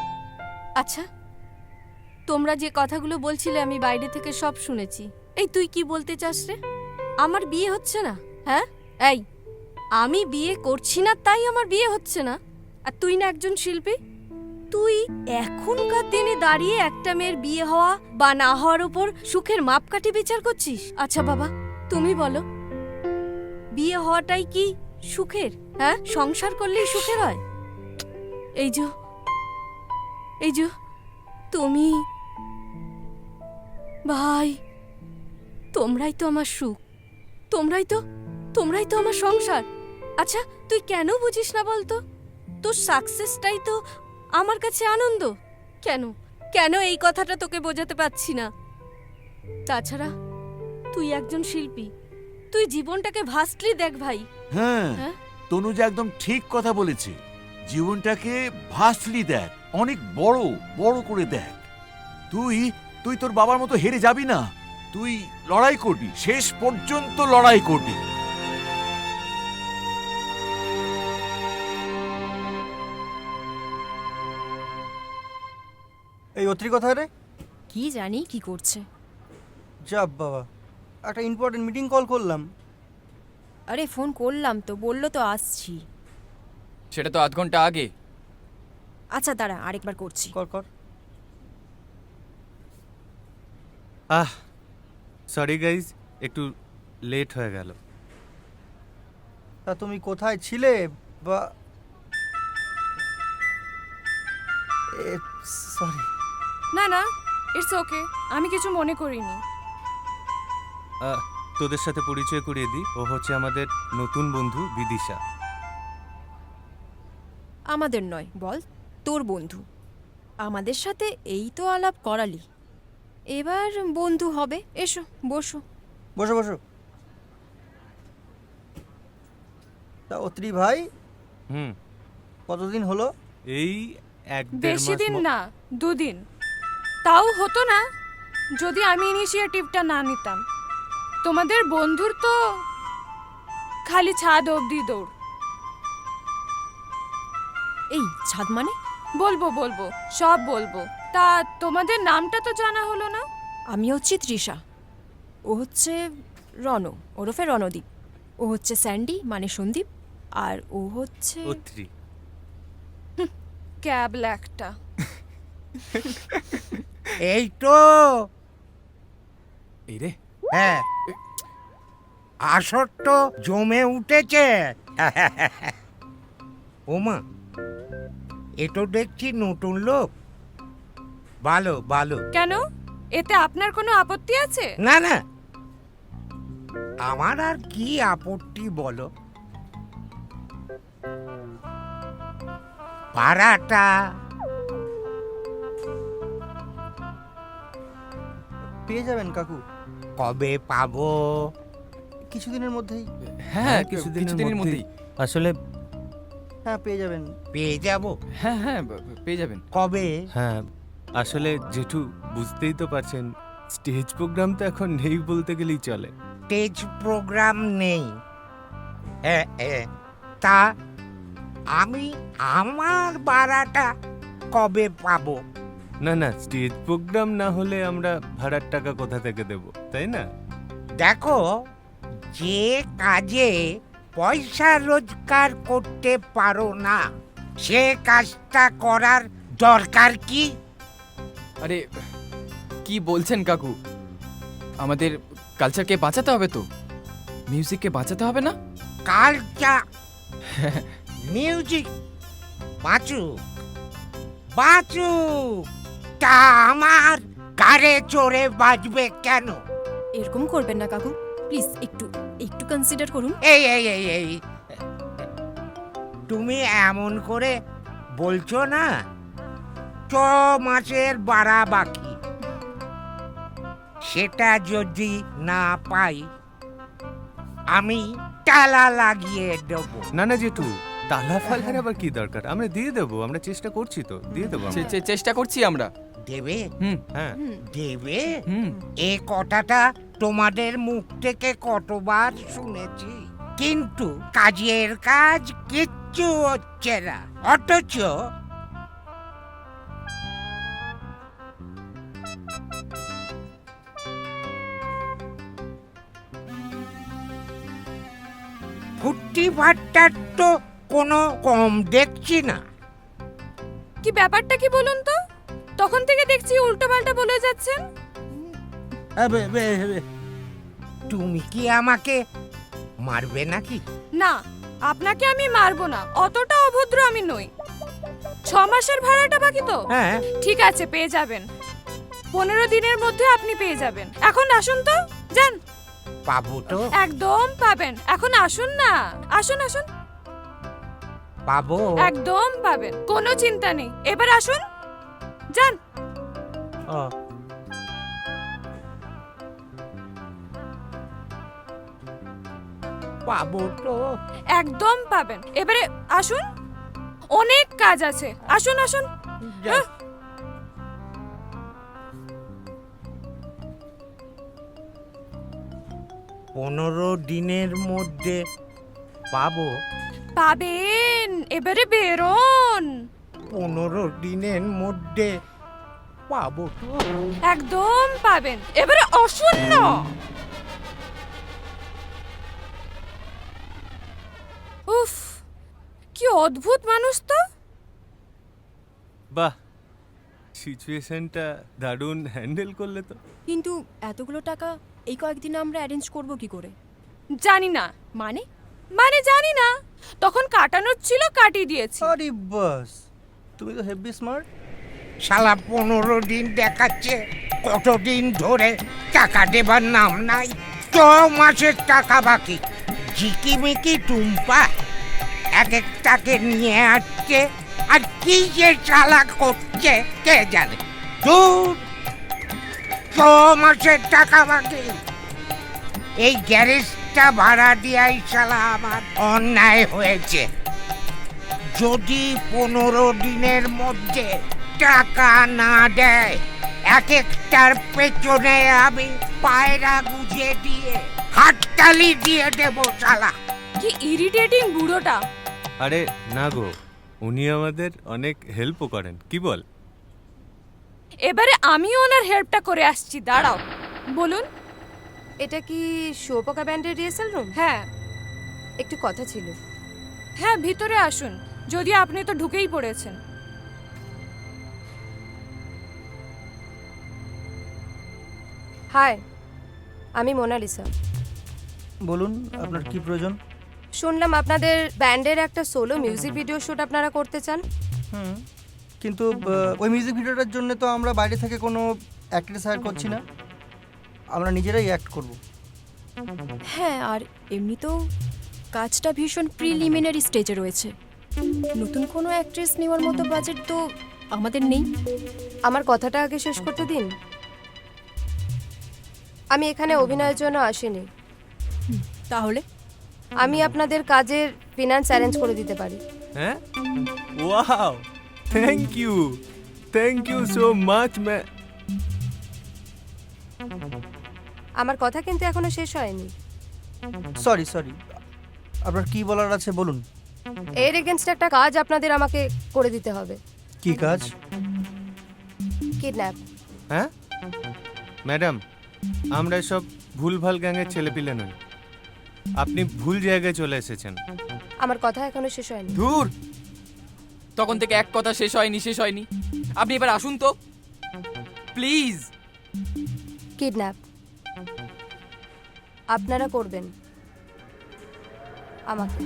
আচ্ছা, তোমরা যে কথাগুলো বলছিলে আমি বাইরে থেকে সব শুনেছি। এই তুই কি বলতে চাস রে? আমার বিয়ে হচ্ছে না? হ্যাঁ, এই আমি বিয়ে করছি না তাই আমার বিয়ে হচ্ছে না? আর তুই না একজন শিল্পী, তুই এখনকার দিনে দাঁড়িয়ে একটা মেয়ের বিয়ে হওয়া বা না হওয়ার উপর সুখের মাপকাঠি বিচার করছিস? আচ্ছা বাবা, তুমি বলো, বিয়ে হওয়াটাই কি সুখের? হ্যাঁ, সংসার করলেই সুখের হয়? এই যে তুমি ভাই, তোমরাই তো আমার সুখ, তোমরাই তো আমার সংসার। আচ্ছা, তুই কেন বুঝিস না বলতো? তোর সাকসেসটাই তো আমার কাছে আনন্দ। কেন এই কথাটা তোকে বোঝাতে পারছি না? তাছাড়া তুই একজন শিল্পী, তুই জীবনটাকে ভাস্টলি দেখ ভাই। হ্যাঁ, তনুজা একদম ঠিক কথা বলেছে। জীবনটাকে ভাস্টলি দেখ, অনেক বড় বড় করে দেখ। তুই তোর বাবার মতো হেরে যাবি না। তুই লড়াই করবি, শেষ পর্যন্ত লড়াই করবি। এই অত্রি কোথায় রে? কি জানি কি করছে। যা বাবা, একটা ইম্পর্টেন্ট মিটিং কল করলাম। আরে ফোন করলাম তো, বললো তো আসছি। সেটা তো আধ ঘন্টা আগে। আচ্ছা দাঁড়া, আরেকবার করছি। কর। সরি গাইজ, একটু লেট হয়ে গেল। তা তুমি কোথায় ছিলে বা সরি। না না, ইটস ওকে, আমি কিছু মনে করিনি। তোদের সাথে পরিচয় করিয়ে দিই, ও হচ্ছে আমাদের নতুন বন্ধু বিদিশা। আমাদের নয়, বল তোর বন্ধু। আমাদের সাথে এই তো আলাপ করালি, এবার বন্ধু হবে। এসো বসো। বসো বসো। তা অত্রি ভাই, কতদিন হলো? এই এক বেশি দিন না, 2 দিন। তাও হতো না যদি আমি ইনিশিয়েটিভটা না নিতাম। তোমাদের বন্ধুর তো খালি ছাদ অবধি দৌড়। এই ছাদ মানে? বলবো বলবো, সব বলবো। তা তোমাদের নামটা তো জানা হলো না। আমি হচ্ছি তৃষা, ও হচ্ছে রণ ওরফে রণদীপ, ও হচ্ছে স্যান্ডি মানে সন্দীপ, আর ও হচ্ছে অত্রি। ক্যাবল একটা। এই তো এই রে, হ্যাঁ, আসর তো জমে উঠেছে। ওমা, এ তো দেখছি নতুন লোক। ভালো ভালো। কেন, এতে আপনার কোনো আপত্তি আছে? না না, আমার আর কি আপত্তি বলো। ভাড়াটা পেয়ে যাবেন কাকু। কবে পাবো? কিছুদিনের মধ্যেই। হ্যাঁ, কিছুদিনের মধ্যেই। আসলে হ্যাঁ, পেয়ে যাবেন। পেয়ে যাব? হ্যাঁ হ্যাঁ, পেয়ে যাবেন। কবে? হ্যাঁ, আসলে জেঠু বুঝতেই তো পারছেন, স্টেজ প্রোগ্রাম তো এখন নেই বলতে গেলেই চলে। স্টেজ প্রোগ্রাম নেই? তা আমি আমার ভাড়াটা কবে পাবো? না না, স্টেজ প্রোগ্রাম না হলে আমরা ভাড়ার টাকা কোথা থেকে দেব, তাই না? দেখো, যে কাজে পয়সা রোজগার করতে পারো না, সে কাজটা করার দরকার কি? আরে কি বলছেন কাকু, আমাদের কালচারকে বাঁচাতে হবে তো, মিউজিককে বাঁচাতে হবে না? কালচার মিউজিক বাঁচুক বাঁচুক, তা আমার গাড়ে চড়ে বাজবে কেন? এরকম করবেন না কাকু, প্লিজ একটু একটু কনসিডার করুন। এই এই এই এই তুমি এমন করে বলছো না, 6 মাসের ভাড়া বাকি, সেটা যদি না পাই আমি তালা লাগিয়ে দেবো। না না জেঠু, তালা ফালার আবার কি দরকার, আমরা দিয়ে দেবো, আমরা চেষ্টা করছি তো, দিয়ে দেবো আমরা। চেষ্টা করছি আমরা। দেবে? হ্যাঁ দেবে? এ কথাটা তোমাদের মুখ থেকে কতবার শুনেছি, কিন্তু কাজের কাজ কিচ্ছু হচ্ছে না। অথচ ফুটি ভাট্টার তো কোনো কম দেখছি না। কি ব্যাপারটা কি বলুন তো? তখন থেকে দেখছি উল্টো পাল্টা বলে যাচ্ছেন। তুমি কি আমাকে মারবে নাকি? না, আপনাকে আমি মারবো না, অতটা অভদ্র আমি নই। 6 মাসের ভাড়াটা বাকি তো? হ্যাঁ। ঠিক আছে, পেয়ে যাবেন। 15 দিনের মধ্যে আপনি পেয়ে যাবেন। এখন আসুন তো, যান। পাবো তো? একদম পাবেন, এখন আসুন না, আসুন আসুন। পাবো? একদম পাবেন, কোনো চিন্তা নেই। এবার আসুন, যান। পাবো তো? একদম পাবেন, এবারে আসুন, অনেক কাজ আছে। আসুন আসুন। 15 দিনের মধ্যে পাবো? পাবেন, এবারে বেরোন। 15 দিনের মধ্যে পাবো তো? একদম পাবেন, এবারে আসুন না। উফ, কি অদ্ভুত মানুষ তো। বাহ, সিচুয়েশনটা দারুণ হ্যান্ডেল করলে তো। কিন্তু এতগুলো টাকা এই কয়েকদিনে আমরা অ্যারেঞ্জ করব কি করে? জানি না। মানে? মানে জানি না, তখন কাটানোর ছিল কাটিয়ে দিয়েছি। আরে বাস, তুমি তো হেভি স্মার্ট। শালা 15 দিন দেখাচ্ছে, কতদিন ধরে টাকা দেবার নাম নাই। 6 মাসের টাকা বাকি। ঝিকিমিকি টুম্পা এক একটাকে নিয়ে আসছে, আর কি যে শালা করছে কে জানে। দূর, 6 মাসের টাকা বাকি। এই গ্যারেজটা ভাড়া দিয়াই শালা আমার অন্যায় হয়েছে। যদি 15 দিনের মধ্যে টাকা না দেয়, এক একটার পেছনে আমি পায়রা গুজে দিয়ে হাততালি দিয়ে দেবো শালা। কি ইরিটেটিং বুড়োটা। আরে না গো, উনি আমাদের অনেক হেল্পও করেন, কি বল? এবারে আমিও ওনার হেল্পটা করে আসছি, দাঁড়াও। বলুন। এটা কি শুয়োপোকা ব্যান্ডের রিহার্সাল রুম? হ্যাঁ। একটু কথা ছিল। হ্যাঁ, ভিতরে আসুন, যদি আপনি তো ঢুকেই পড়েছেন। হাই, আমি মোনালিসা। বলুন, আপনার কি প্রয়োজন? শুনলাম আপনাদের ব্যান্ডের একটা সোলো মিউজিক ভিডিও শুট আপনারা করতে চান। কিন্তু ওই মিউজিক ভিডিওটার জন্য তো আমরা বাইরে থেকে কোনো অ্যাক্ট্রেস হায়ার করছি না, আমরা নিজেরাই অ্যাক্ট করব। হ্যাঁ, আর এমনিতেও কাজটা ভীষণ প্রিলিমিনারি স্টেজে রয়েছে। নতুন কোনো অ্যাক্ট্রেস নেওয়ার মতো বাজেট তো আমাদের নেই। আমার কথাটা আগে শেষ করতে দিন। আমি এখানে অভিনয়ের জন্য আসিনি। তাহলে আমি আপনাদের কাজের ফিনান্স অ্যারেঞ্জ করে দিতে পারি। হ্যাঁ, wow, thank you so much. আমার কথা কিন্তু এখনো শেষ হয়নি। সরি, আপনার কি বলার আছে বলুন। এর এগেনস্ট একটা কাজ আপনাদের আমাকে করে দিতে হবে। কি কাজ? কিডন্যাপ। হ্যাঁ ম্যাডাম, আমরা সব ভুলভাল গ্যাংয়ের ছেলেপিলে নই, আপনি ভুল জায়গায় চলে এসেছেন। আমার কথা এখনো শেষ হয়নি। দূর, তখন থেকে এক কথা শেষ হয়নি। আপনি এবার আসুন তো প্লিজ। কিডন্যাপ আপনারা করবেন আমাকে।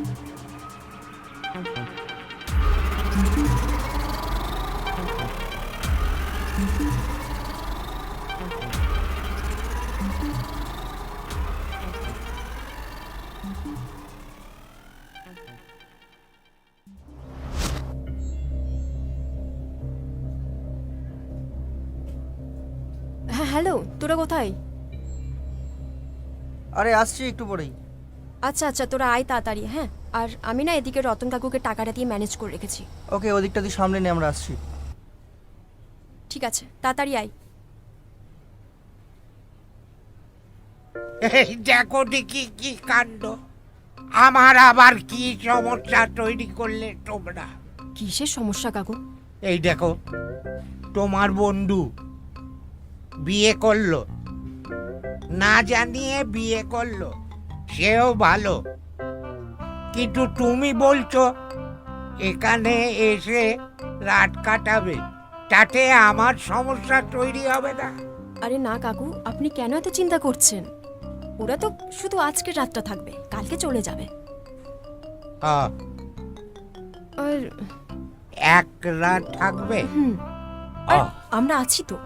হ্যাঁ, হ্যালো, তোরা কোথায়? আরে আসছি একটু পরেই। আচ্ছা, তোরা আয় তাড়াতাড়ি। হ্যাঁ, আর আমি না এদিকে রতন কাকুকে টাকাটা দিয়ে ম্যানেজ করে রেখেছি। ওকে, ওদিকটা তুই সামনে নে, আমরা আসছি। ঠিক আছে, তাড়াতাড়ি আয়। এই দেখো দেখি কি কাণ্ড। আমার আবার কি সমস্যা তৈরি করলে তোমরা? কিসের সমস্যা কাকু? এই দেখো, তোমার বন্ধু বিয়ে করলো, না জানিয়ে বিয়ে করলো, সেও ভালো, কিন্তু তুমি বলছো এখানে এসে রাত কাটাবে, তাতে আমার সমস্যা তৈরি হবে না? আরে না কাকু, আপনি কেন এত চিন্তা করছেন? ওরা তো শুধু আজকের রাতটা থাকবে, কালকে চলে যাবে। হ্যাঁ, আর এক রাত থাকবে। আর আমরা আছি তো।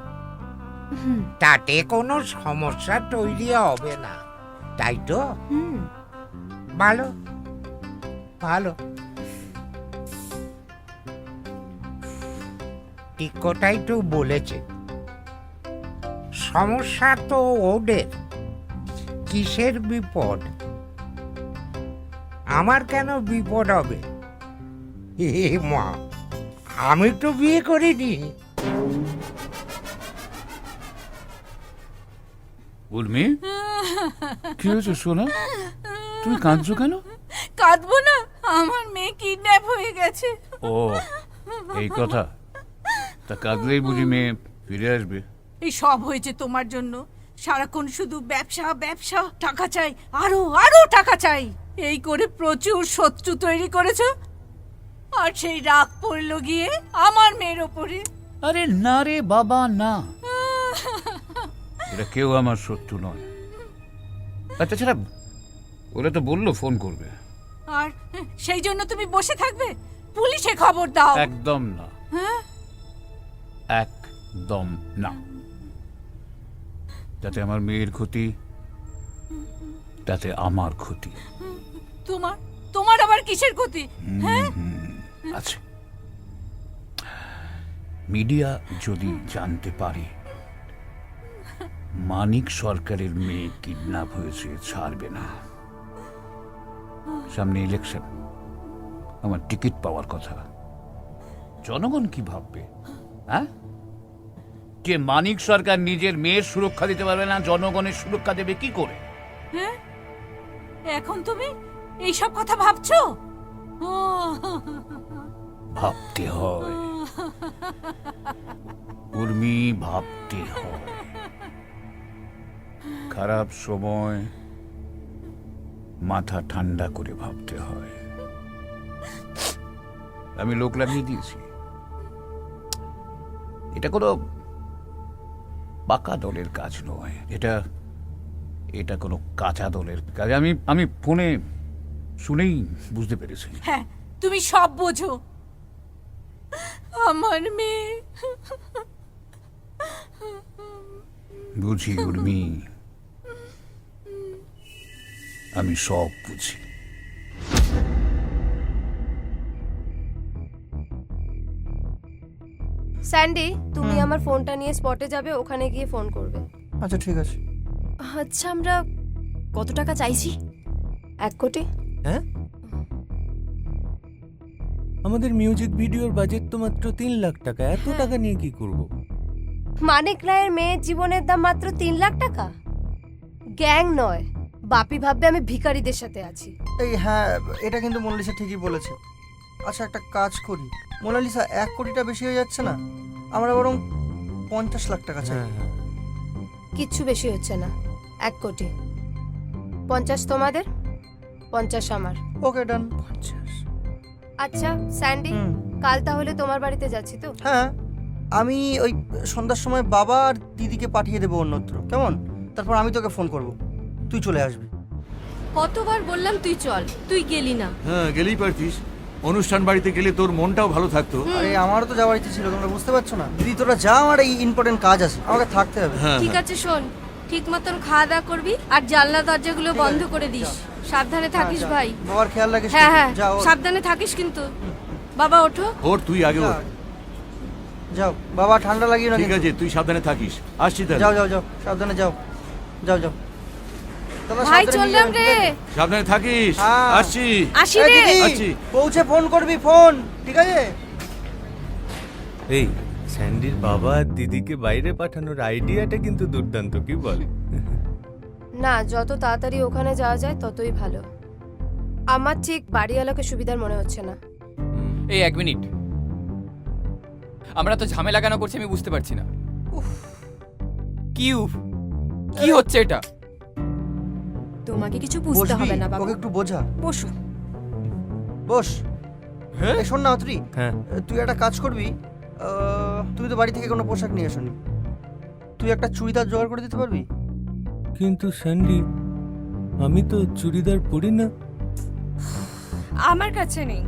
তাতে কোনো সমস্যা তৈরি হবে না, তাই তো? ভালো ভালো, ঠিক কথাই তো বলেছে। সমস্যা তো ওদের, কিসের বিপদ? আমার কেন বিপদ হবে? হে মা, আমি তো বিয়ে করিনি। উর্মি, কি হয়েছে সোনা? তুমি কাঁদছো কেন? কাঁদবো না, আমার মেয়ে কিডন্যাপ হয়ে গেছে। ও, এই কথা। তা কাঁদলেই বুঝি মেয়ে ফিরে আসবে? এই সব হয়েছে তোমার জন্য। সারাক্ষণ শুধু ব্যবসা, টাকা চাই, আরো টাকা চাই, এই করে প্রচুর শত্রু তৈরি করেছো। আর সেই রাগ পড়লো গিয়ে আমার মেয়ের ওপরে। আরে না রে বাবা, না, এটা কেউ আমার শত্রু নয়। আর তাছাড়া ওরা তো বললো ফোন করবে। আর সেই জন্য তুমি বসে থাকবে? পুলিশে খবর দাও। একদম না, হ্যাঁ, একদম না। তাতে আমার মেয়ের ক্ষতি, তাতে আমার ক্ষতি। তোমার তোমার আবার কিসের ক্ষতি? হ্যাঁ, আছে। মিডিয়া যদি জানতে পারে মানিক সরকারের মেয়ে কিডন্যাপ হয়েছে, ছাড়বে না। সামনে ইলেকশন, আমার টিকিট পাওয়ার কথা। জনগণ কি ভাববে? হ্যাঁ, যে মানিক সরকার নিজের মেয়ের সুরক্ষা দিতে পারবে না, জনগণের সুরক্ষা দেবে কি করে? হ্যাঁ, এখন তুমি এইসব কথা ভাবছো? ও, ভাবতে হয় উর্মি, ভাবতে হয়। খারাপ সময় মাথা ঠান্ডা করে ভাবতে হয়। আমি লোক লাগিয়ে দিয়েছি। এটা কোনো পাকা দলের কাজ নয়, এটা কোনো কাঁচা দলের কাজ। আমি ফোনে শুনেই বুঝতে পেরেছি। হ্যাঁ, তুমি সব বোঝো। আমার মেয়ে। বুঝি উর্মি, আমি সব বুঝি। স্যান্ডি, তুমি আমার ফোনটা নিয়ে স্পটে যাবে, ওখানে গিয়ে ফোন করবে। আচ্ছা ঠিক আছে। আচ্ছা, আমরা কত টাকা চাইছি? 1 কোটি। হ্যাঁ, আমাদের মিউজিক ভিডিওর বাজেট তো মাত্র 3 লাখ টাকা। এত টাকা নিয়ে কি করব? মানিক রায়ের মেয়ের জীবনের দাম মাত্র 3 লাখ টাকা? গ্যাং নয়, বাপি ভাববে আমি ভিখারিদের সাথে আছি। এই হ্যাঁ, এটা কিন্তু মোনালিসা ঠিকই বলেছে। আচ্ছা একটা কাজ করি মোনালিসা, 1 কোটিটা বেশি হয়ে যাচ্ছে না? আমরা বরং 50 লাখ টাকা চাই। কিচ্ছু বেশি হচ্ছে না, 1 কোটি। 50 তোমাদের, 50 আমার। ওকে ডান। আচ্ছা স্যান্ডি, কাল তাহলে তোমার বাড়িতে যাচ্ছি তো? হ্যাঁ, আমি ওই সন্ধ্যার সময় বাবা আর দিদিকে পাঠিয়ে দেবো অন্যত্র, কেমন? তারপর আমি তোকে ফোন করব, তুই চলে আসবি। কতবার বললাম তুই চল, তুই গেলি না। হ্যাঁ, গেলেই পারতিস। অনুষ্ঠান বাড়িতে গেলে তোর মনটাও ভালো থাকতো। আরে আমারও তো যাওয়ার ইচ্ছে ছিল, তোমরা বুঝতে পারছো না? দিদি তোরা যা, আমার এই ইম্পর্টেন্ট কাজ আছে, আমাকে থাকতে হবে। ঠিক আছে শোন, ঠিক মতন খাওয়া দাওয়া করবি আর জানলা দরজাগুলো বন্ধ করে দিস। সাবধানে থাকিস ভাই। বাবার খেয়াল রাখিস। হ্যাঁ হ্যাঁ, সাবধানে থাকিস কিন্তু। বাবা ওঠো। ওর তুই আগে ওঠ। যাও বাবা, ঠান্ডা লাগিও না। ঠিক আছে, তুই সাবধানে থাকিস। আসছি তাহলে। যাও যাও যাও, সাবধানে যাও। যাও যাও ভাই, চললাম রে। সাবধানে থাকিস। আসছি। আসি রে। আসছি। পৌঁছে ফোন করবি, ফোন। ঠিক আছে। এই স্যান্ডির বাবা আর দিদিকে বাইরে পাঠানোর আইডিয়াটা কিন্তু দুর্দান্ত, কি বল? না, যত তাড়াতাড়ি ওখানে যাওয়া যায় ততই ভালো। আমার ঠিক বাড়িওয়ালাকে সুবিধার মনে হচ্ছে না। এই 1 মিনিট, আমরা তো ঝামেলা কেন করছি আমি বুঝতে পারছি না। কি হচ্ছে এটা? তোমাকে কিছু বুঝতে হবে না বাবা, ওকে একটু বোঝা। বসো। বস। হ্যাঁ, শোন না অত্রি, হ্যাঁ, তুই একটা কাজ করবি। তুই তো বাড়ি থেকে কোনো পোশাক নিয়ে আসনি, তুই একটা চুড়িদার জোগাড় করে দিতে পারবি? কিন্তু স্যান্ডি, আমি তো চুড়িদার পরি না। আমার কাছে নেই।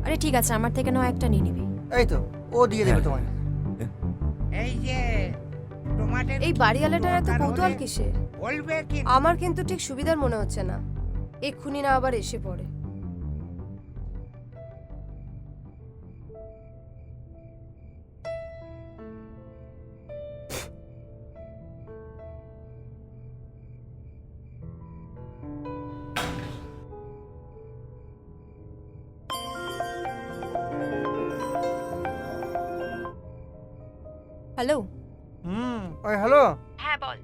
আরে ঠিক আছে, আমার থেকে নাও একটা নিয়ে নিবি। এই তো ও দিয়ে দেবে তোমায়। এই যে তোমাদের এই বাড়িওয়ালাটার এত কৌতূহল কিসের? বলবে কি? আমার কিন্তু ঠিক সুবিধার মনে হচ্ছে না, এক্ষুনি না আবার এসে পড়ে। হ্যালো। ওই হ্যালো। হ্যাঁ বল।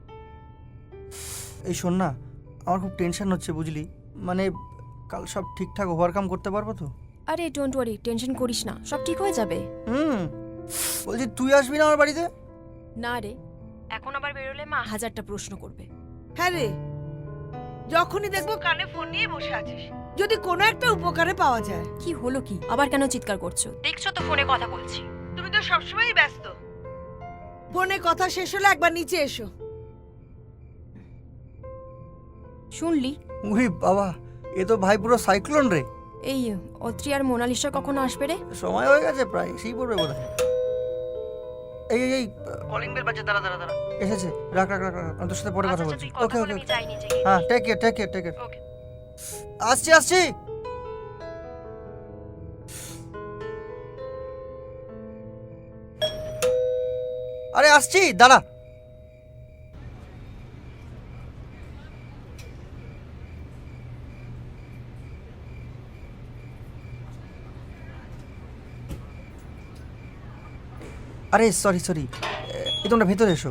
এই শোন না, আমার খুব টেনশন হচ্ছে বুঝলি, মানে কাল সব ঠিকঠাক ওভারকাম করতে পারবো তো? আরে ডোন্ট ওয়ারি, টেনশন করিস না, সব ঠিক হয়ে যাবে। বলছি তুই আসবি না আমার বাড়িতে? না রে, এখন আবার বেরোলে মা 1000টা প্রশ্ন করবে। হ্যাঁ রে, যখনই দেখবো কানে ফোন নিয়ে বসে আছিস, যদি কোনো একটা উপকারে পাওয়া যায়। কি হলো কি, আবার কেন চিৎকার করছো? দেখছো তো ফোনে কথা বলছি। তুমি তো সবসময়ই ব্যস্ত। ফোনে কথা শেষ হলে একবার নিচে এসো। শুনলি? উরি বাবা, এ তো ভাই পুরো সাইক্লোন রে। এই অত্রি আর মোনালিসা কখন আসবে রে? সময় হয়ে গেছে প্রায়, সেই পড়বে বোধ হয়। এই এই এই কলিং বেল বাজছে, দাঁড়া দাঁড়া দাঁড়া, এসেছে। রাখ রাখ রাখ রাখ, আমি তোর সাথে পরে কথা বলছি। ওকে ওকে, হ্যাঁ, take care take care take care. আসছি আসছি। আরে আসছি, দাঁড়া। আরে সরি সরি, এই তোমরা ভেতরে এসো।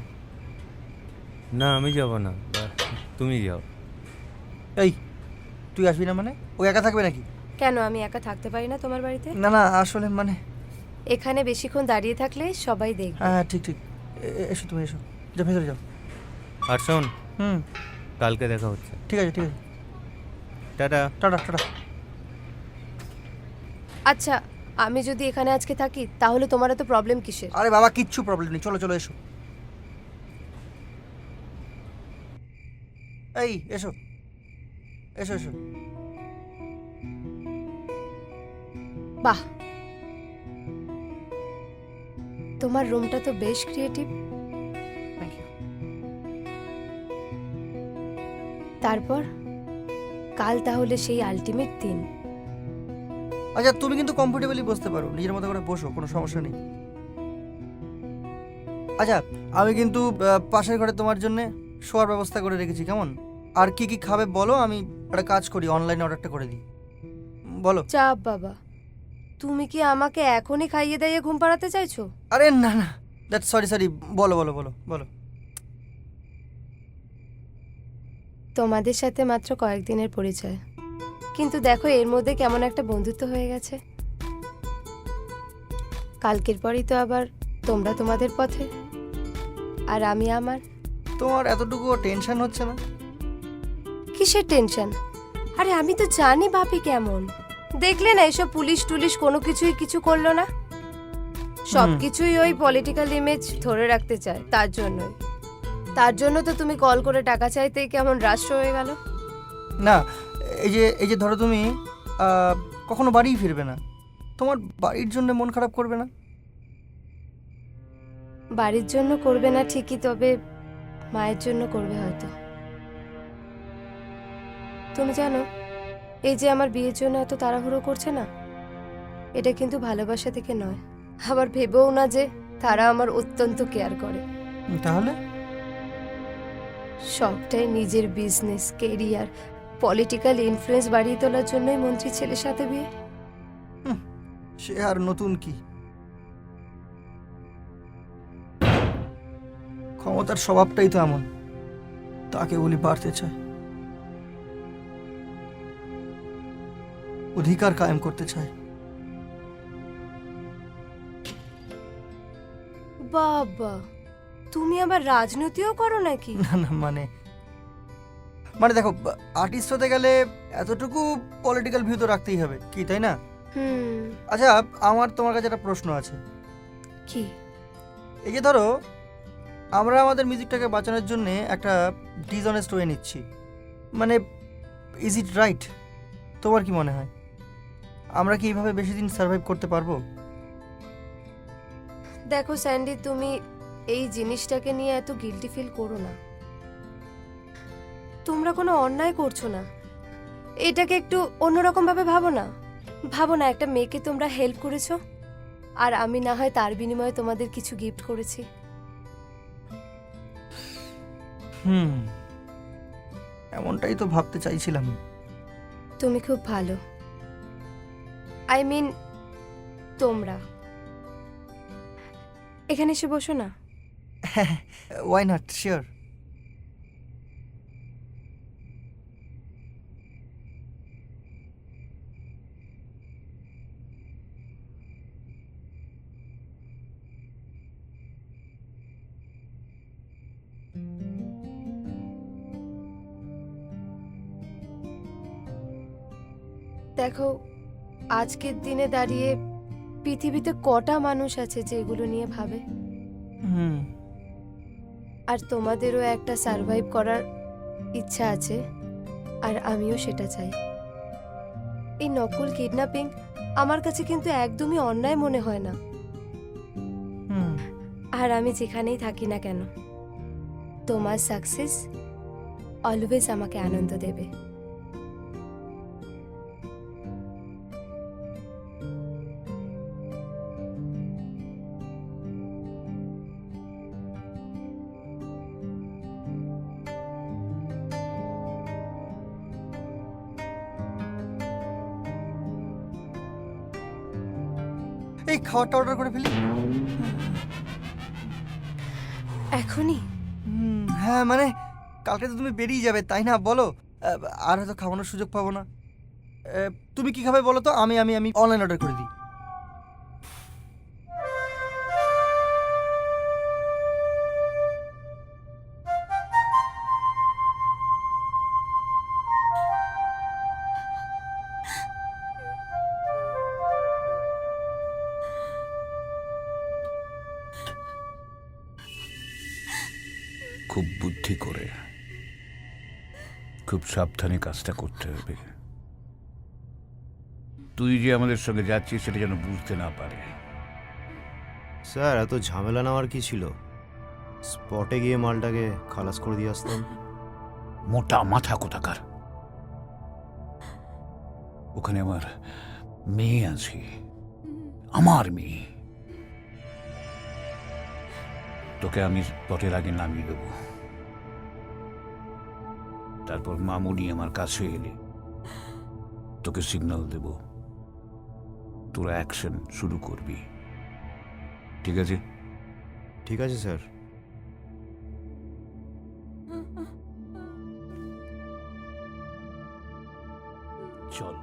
না আমি যাব না, তুমি যাও। এই তুই আসবি না মানে? ও একা থাকবে নাকি? কেন, আমি একা থাকতে পারি না তোমার বাড়িতে? না না, আসলে মানে এখানে বেশিক্ষণ দাঁড়িয়ে থাকলে সবাই দেখবে। হ্যাঁ ঠিক ঠিক, এসো তুমি এসো, যাও ভেতরে যাও। আর শোন, হুম, কালকে দেখা হচ্ছে। ঠিক আছে ঠিক আছে, টাটা টাটা টাটা। আচ্ছা, আমি যদি এখানে আজকে থাকি তাহলে তোমার তো প্রবলেম কিসের? আরে বাবা, কিচ্ছু প্রবলেম নেই, চলো চলো এসো। এই এসো এসো এসো। বাহ, তোমার রুমটা তো বেশ ক্রিয়েটিভ। Thank you. তারপর কাল তাহলে সেই আলটিমেট দিন। আচ্ছা, তুমি কিন্তু কমফোর্টেবলি বসতে পারো, নিজের মতো করে বসো, কোনো সমস্যা নেই। আচ্ছা, আমি কিন্তু পাশের ঘরে তোমার জন্য শোয়ার ব্যবস্থা করে রেখেছি, কেমন? আর কি কি খাবে বলো, আমি একটা কাজ করি, অনলাইনে অর্ডারটা করে দিই। বলো। চাপ বাবা, তুমি কি আমাকে এখনই খাইয়ে দাইয়ে ঘুম পাড়াতে চাইছো? আরে না না, দ্যাট সরি সরি, বলো বলো বলো বলো। তোমাদের সাথে মাত্র কয়েকদিনের পরিচয়, কিন্তু দেখো এর মধ্যে কেমন একটা বন্ধুত্ব হয়ে গেছে। কালকের পরেই তো আবার তোমরা তোমাদের পথে আর আমি আমার। তোমার এতটুকু টেনশন হচ্ছে না? কিসের টেনশন? আরে আমি তো জানি বাপি কেমন। দেখলে না, এসব পুলিশ টুলিশ কোনো কিছুই কিছু করলো না, সবকিছুই ওই পলিটিক্যাল ইমেজ ধরে রাখতে চায়। তার জন্য তো তুমি কল করে টাকা চাইতেই কেমন রাষ্ট্র হয়ে গেল। না, এই যে ধরো তুমি কখনো বাড়িই ফিরবে না, তোমার বাড়ির জন্য মন খারাপ করবে না? বাড়ির জন্য করবে না ঠিকই, তবে মায়ের জন্য করবে হয়তো। তুমি জানো, এই যে আমার বিয়ের জন্য এত তাড়াহুড়ো করছে না, এটা কিন্তু ভালোবাসা থেকে নয়। আবার ভেবেও না যে তারা আমার অত্যন্ত কেয়ার করে। তাহলে সবটাই নিজের বিজনেস, কেরিয়ার, পলিটিক্যাল ইনফ্লুয়েন্স বাড়িয়ে তোলার জন্যই মন্ত্রী ছেলের সাথে বিয়ে। সে আর নতুন কি, ক্ষমতার স্বভাবটাই তো এমন, তাকে বলি বাড়তে চায়, অধিকার কায়েম করতে চায়। বাবা, তুমি আবার রাজনীতিও করো নাকি? না না, মানে দেখো, আর্টিস্ট হতে গেলে এতটুকু পলিটিক্যাল ভিউ তো রাখতেই হবে, কি তাই না? আচ্ছা, আমার তোমার কাছে একটা প্রশ্ন আছে। কি? এই যে ধরো, আমরা আমাদের মিউজিকটাকে বাঁচানোর জন্য একটা ডিসঅনেস্ট ওয়ে নিচ্ছি, মানে ইজ ইট রাইট? তোমার কি মনে হয়, আমরা কি এইভাবে বেশি দিন সার্ভাইভ করতে পারবো? দেখো স্যান্ডি, তুমি এই জিনিসটাকে নিয়ে এত গিল্টি ফিল করো না। তোমরা কোনো অন্যায় করছো না, এটাকে একটু অন্যরকম ভাবে ভাবো না। একটা মেয়েকে তোমরা হেল্প করেছো, আর আমি না হয় তার বিনিময়ে তোমাদের কিছু গিফট করেছি। এমনটাই তো ভাবতে চাইছিলাম। তুমি খুব ভালো, আই মিন তোমরা। এখানে এসে বসো না। Why not, sure. দেখো, আজকের দিনে দাঁড়িয়ে পৃথিবীতে কটা মানুষ আছে যে এগুলো নিয়ে ভাবে। আর তোমাদেরও একটা সার্ভাইভ করার ইচ্ছা আছে, আর আমিও সেটা চাই। এই নকল কিডন্যাপিং আমার কাছে কিন্তু একদমই অন্যায় মনে হয় না। আর আমি যেখানেই থাকি না কেন, তোমার সাকসেস অলওয়েজ আমাকে আনন্দ দেবে। এই খাবারটা অর্ডার করে ফেলি। এখনই? হ্যাঁ মানে কালকে তো তুমি বেরিয়ে যাবে তাই না বলো, আর হয়তো খাওয়ানোর সুযোগ পাবো না। তুমি কি খাবে বলো তো, আমি আমি আমি অনলাইন অর্ডার করে দিই। খুব বুদ্ধি করে, খুব সাবধানে কাজটা করতে হবে। তুই যে আমাদের সঙ্গে যাচ্ছিস সেটা যেন বুঝতে না পারে। স্যার এত ঝামেলা নেওয়ার কি ছিল, স্পটে গিয়ে মালটাকে খালাস করে দিয়ে আসতাম। মোটা মাথা কোথাকার, ওখানে আমার মেয়ে আছে, আমার মেয়ে। তোকে আমি স্পটের আগে নামিয়ে দেবো, তারপর মামুনি আমার কাছে এলে তোকে সিগন্যাল দেব, তোরা অ্যাকশন শুরু করবি। ঠিক আছে? ঠিক আছে স্যার। চল।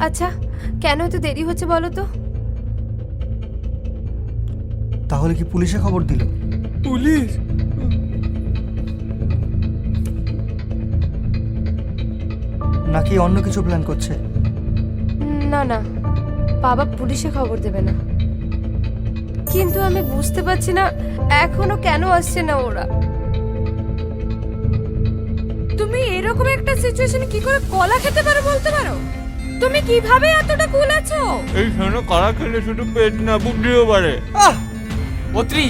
আচ্ছা, কেন এত দেরি হচ্ছে বলো তো? তাহলে কি পুলিশে খবর দিল? পুলিশ? নাকি অন্য কিছু প্ল্যান করছে? না না, বাবা পুলিশে খবর দেবে না। কিন্তু আমি বুঝতে পারছি না এখনো কেন আসছে না ওরা। তুমি এরকম একটা সিচুয়েশনে কি করে কলা খেতে পারো বলতে পারো? তুমি কিভাবে এতটা কুল আছো? এই শোনো, কলা খেলে শুধু পেট না বুদ্ধিও বাড়ে। অত্রি,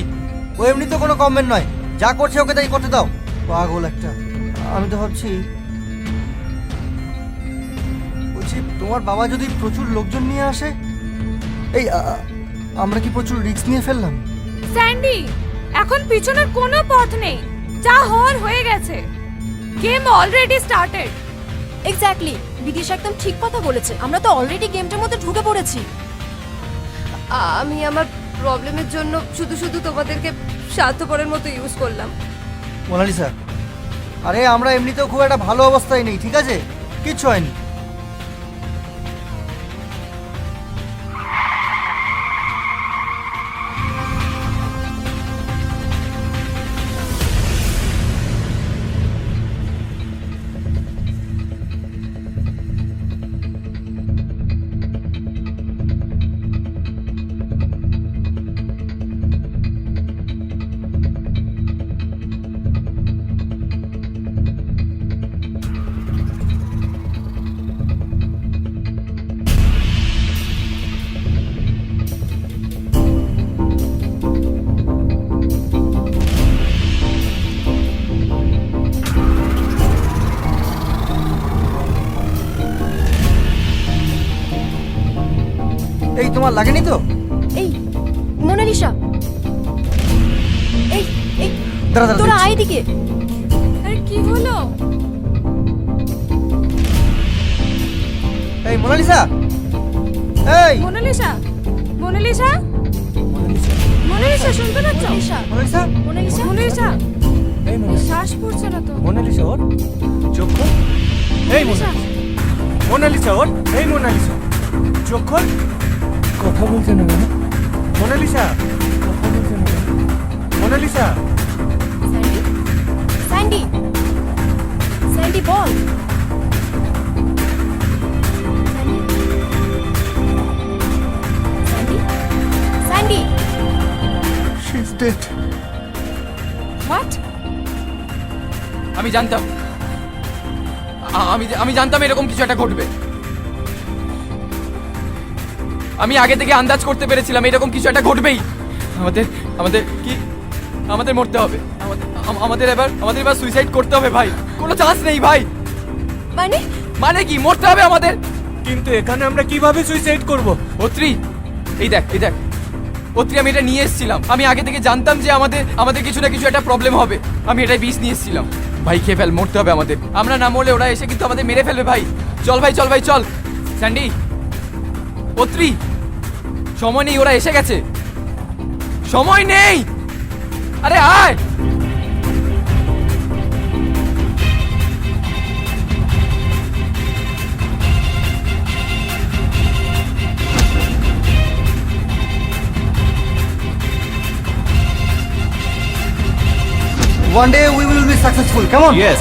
ও এমনি তো কোনো কমেন্ট নয়, যা করছে ওকে তাই করতে দাও। পাগল একটা। আমি তো ভাবছি, বলছি তোমার বাবা যদি প্রচুর লোকজন নিয়ে আসে, এই আমরা কি প্রচুর রিস্ক নিয়ে ফেললাম? স্যান্ডি, এখন পিছনের কোনো পথ নেই, যা হওয়ার হয়ে গেছে। Game already started. Exactly, Bidisha একদম ঠিক কথা বলেছে। আমরা তো অলরেডি গেমটার মধ্যে ঢুকে পড়েছি। আমি আমার প্রবলেমের জন্য শুধু শুধু তোমাদেরকে স্বার্থপরের মতো ইউজ করলাম। মোনালিসা, আরে আমরা এমনিতেও খুব একটা ভালো অবস্থায় নেই, ঠিক আছে? কিচ্ছু হয়নি। এই তোমার লাগেনি তো? এই মোনালিসা, তোরা আয় দিকে। আরে কি হলো? এই মোনালিসা, এই মোনালিসা, মোনালিসা, মোনালিসা শুনতে পাচ্ছ? মোনালিসা, মোনালিসা, মোনালিসা, শ্বাস পড়ছে না তো। মোনালিসা ওর চোখ খোল। এই মোনালিসা ওর, এই মোনালিসা চোখ খোল। কথা বলছে না কেন? মোনালিসা কথা বলছে না কেন? মোনালিসা, স্যান্ডি, স্যান্ডি বল। Sandy, she is dead. What? আমি জানতাম, আমি জানতাম এরকম কিছু একটা ঘটবে। আমি আগে থেকে আন্দাজ করতে পেরেছিলাম এরকম কিছু একটা ঘটবেই। আমাদের মরতে হবে। আমাদের এবার সুইসাইড করতে হবে ভাই। কোনো চান্স নেই ভাই। মানে কি? মরতে হবে আমাদের। কিন্তু এখানে আমরা কিভাবে সুইসাইড করব? অত্রি, এই দেখ অত্রি, আমি এটা নিয়ে এসেছিলাম। আমি আগে থেকে জানতাম যে আমাদের কিছু না কিছু একটা প্রবলেম হবে। আমি এটাই বিষ নিয়ে এসেছিলাম। ভাই খেয়ে ফেল, মরতে হবে আমাদের। আমরা না মরলে ওরা এসে কিন্তু আমাদের মেরে ফেলবে ভাই। চল ভাই, চল ভাই, চল। স্যান্ডি, অত্রি, সময় নেই, ওরা এসে গেছে, সময় নেই। আরে আয়। one day we will be successful. Come on. Yes.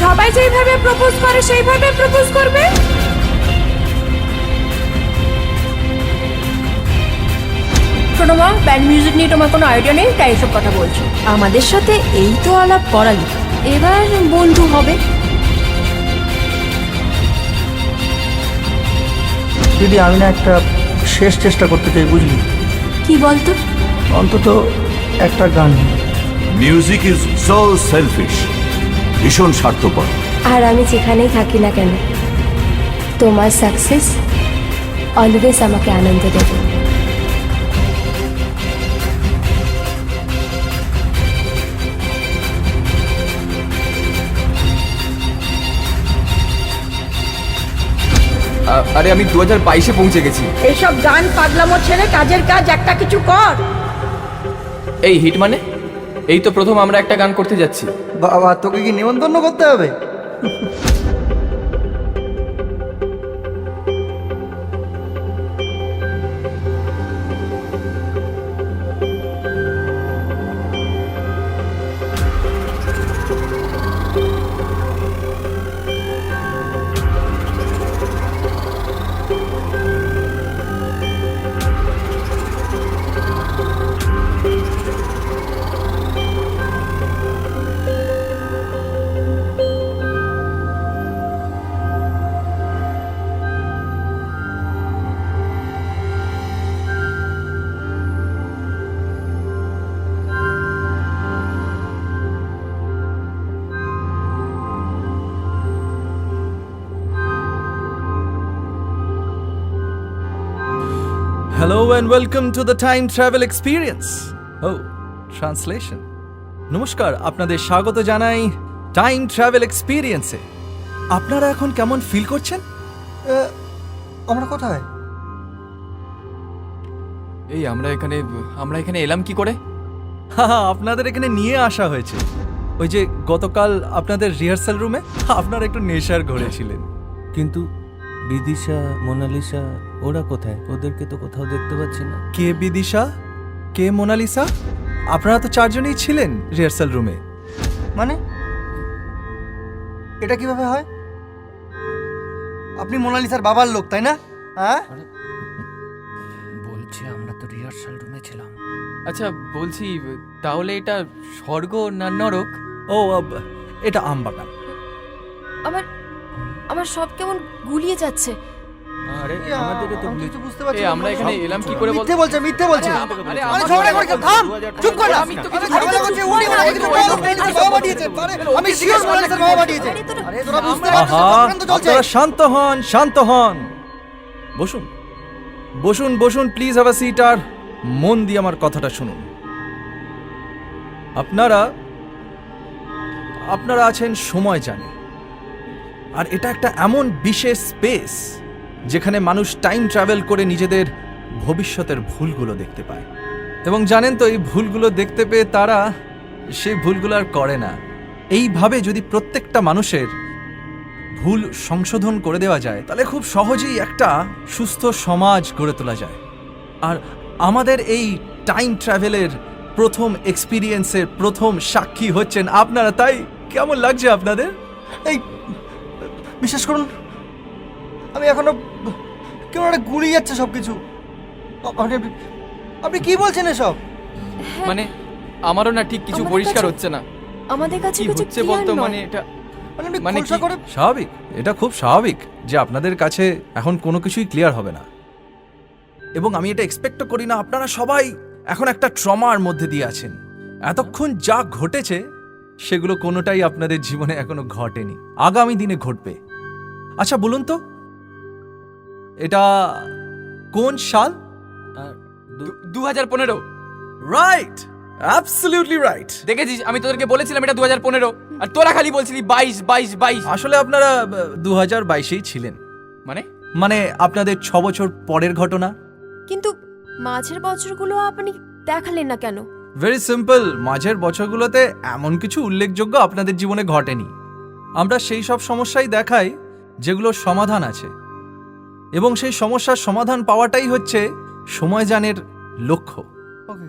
সবাই যেভাবে প্রপোজ করে সেইভাবে প্রপোজ করবে। শোনো মা, ব্যান্ড মিউজিক নিয়ে তোমার কোনো আইডিয়া নেই, তাই এসব কথা বলছো। আমাদের সাথে এই তো আলাপ করালি, এবার বন্ধু হবে। দিদি আমি না একটা শেষ চেষ্টা করতে চাই, বুঝলি? কি বলতো? অন্তত একটা গান। মিউজিক ইজ সো সেলফিশ, ভীষণ স্বার্থপর। আর আমি যেখানেই থাকি না কেন, তোমার সাকসেস অলওয়েজ আমাকে আনন্দ দেবে। আরে আমি 2022-এ পৌঁছে গেছি। এইসব গান পাগলামো ছেড়ে কাজের কাজ একটা কিছু কর। এই হিট মানে? এই তো প্রথম আমরা একটা গান করতে যাচ্ছি। বাবা, তোকে কি নিমন্ত্রণ করতে হবে? Hello and welcome to the time travel experience. Oh, translation. নমস্কার, আপনাদের স্বাগত জানাই টাইম ট্রাভেল এক্সপিরিয়েন্সে। আপনারা এখন কেমন ফিল করছেন? আমরা কোথায়? এই আমরা এখানে এলাম কি করে? আপনাদের এখানে নিয়ে আসা হয়েছে। ওই যে গতকাল আপনাদের রিহার্সাল রুমে আপনারা একটু নেশার ঘরে ছিলেন। কিন্তু বিদিশা, মোনালিসা ওরা কোথায়? ওদেরকে তো কোথাও দেখতে পাচ্ছি না। কে বিদিশা, কে মোনালিসা? আপনারা তো চারজনেই ছিলেন রিহার্সাল রুমে। মানে এটা কিভাবে হয়? আপনি মোনালিসার বাবার লোক, তাই না? হ্যাঁ, বলছি আমরা তো রিহার্সাল রুমে ছিলাম। আচ্ছা বলছি, তাহলে এটা স্বর্গ না নরক? ও, এটা আমবাগান। আমার সব কেমন গুলিয়ে যাচ্ছে। আরে আমাদের তো কিছু বুঝতে পারছি না। আমরা এখানে এলাম কি করে? মিথ্যে বলছে, মিথ্যে বলছে। আরে আরে ঝগড়া করে থাম, চুপ কর না। আমি তো কিছু ঝগড়া করছি, উনি বলে কিছু বাবা বাড়িয়েছে। আমি শিওর মোনালিসার বাবা বাড়িয়েছে। আরে তোরা বুঝতে পারছিস না, চক্রান্ত চলছে। আপনারা শান্ত হন, শান্ত হন, বসুন। বসুন বসুন, প্লিজ হ্যাভ আ সিট, আর মন দিয়ে আমার কথাটা শুনুন। আপনারা আছেন সময় জানে, আর এটা একটা এমন বিশেষ স্পেস যেখানে মানুষ টাইম ট্রাভেল করে নিজেদের ভবিষ্যতের ভুলগুলো দেখতে পায়। এবং জানেন তো, এই ভুলগুলো দেখতে পেয়ে তারা সেই ভুলগুলো আর করে না। এইভাবে যদি প্রত্যেকটা মানুষের ভুল সংশোধন করে দেওয়া যায়, তাহলে খুব সহজেই একটা সুস্থ সমাজ গড়ে তোলা যায়। আর আমাদের এই টাইম ট্রাভেলের প্রথম এক্সপিরিয়েন্সের প্রথম সাক্ষী হচ্ছেন আপনারা। তাই কেমন লাগছে আপনাদের? এই বিশ্বাস করুন, আমি এখনো কেমন একটা গুলিয়ে যাচ্ছে সব কিছু। আপনি কি বলছেন এসব? মানে আমারও না ঠিক কিছু পরিষ্কার হচ্ছে না। আমাদের কাছে কি কিছু হচ্ছে clear বলতো? নয়। মানে এটা মানে কি? স্বাভাবিক, এটা খুব স্বাভাবিক যে আপনাদের কাছে এখন কোনো কিছুই ক্লিয়ার হবে না। এবং আমি এটা এক্সপেক্টও করি না। আপনারা সবাই এখন একটা ট্রমার মধ্যে দিয়ে আছেন। এতক্ষণ যা ঘটেছে সেগুলো কোনোটাই আপনাদের জীবনে এখনো ঘটেনি, আগামী দিনে ঘটবে। আচ্ছা বলুন তো, এটা কোন সাল? 2015। Right, absolutely right. দেখেছিস, আমি তোদেরকে বলেছিলাম এটা 2015, আর তোরা খালি বলছিলি 22 22 22। আসলে আপনারা 2022-এই ছিলেন। মানে আপনাদের 6 বছর পরের ঘটনা। কিন্তু মাঝের বছরগুলো আপনি দেখালেন না কেন? ভেরি সিম্পল, মাঝের বছরগুলোতে এমন কিছু উল্লেখযোগ্য আপনাদের জীবনে ঘটেনি। আমরা সেই সব সমস্যাই দেখাই যেগুলোর সমাধান আছে, এবং সেই সমস্যার সমাধান পাওয়াটাই হচ্ছে সময়যানের লক্ষ্য। ওকে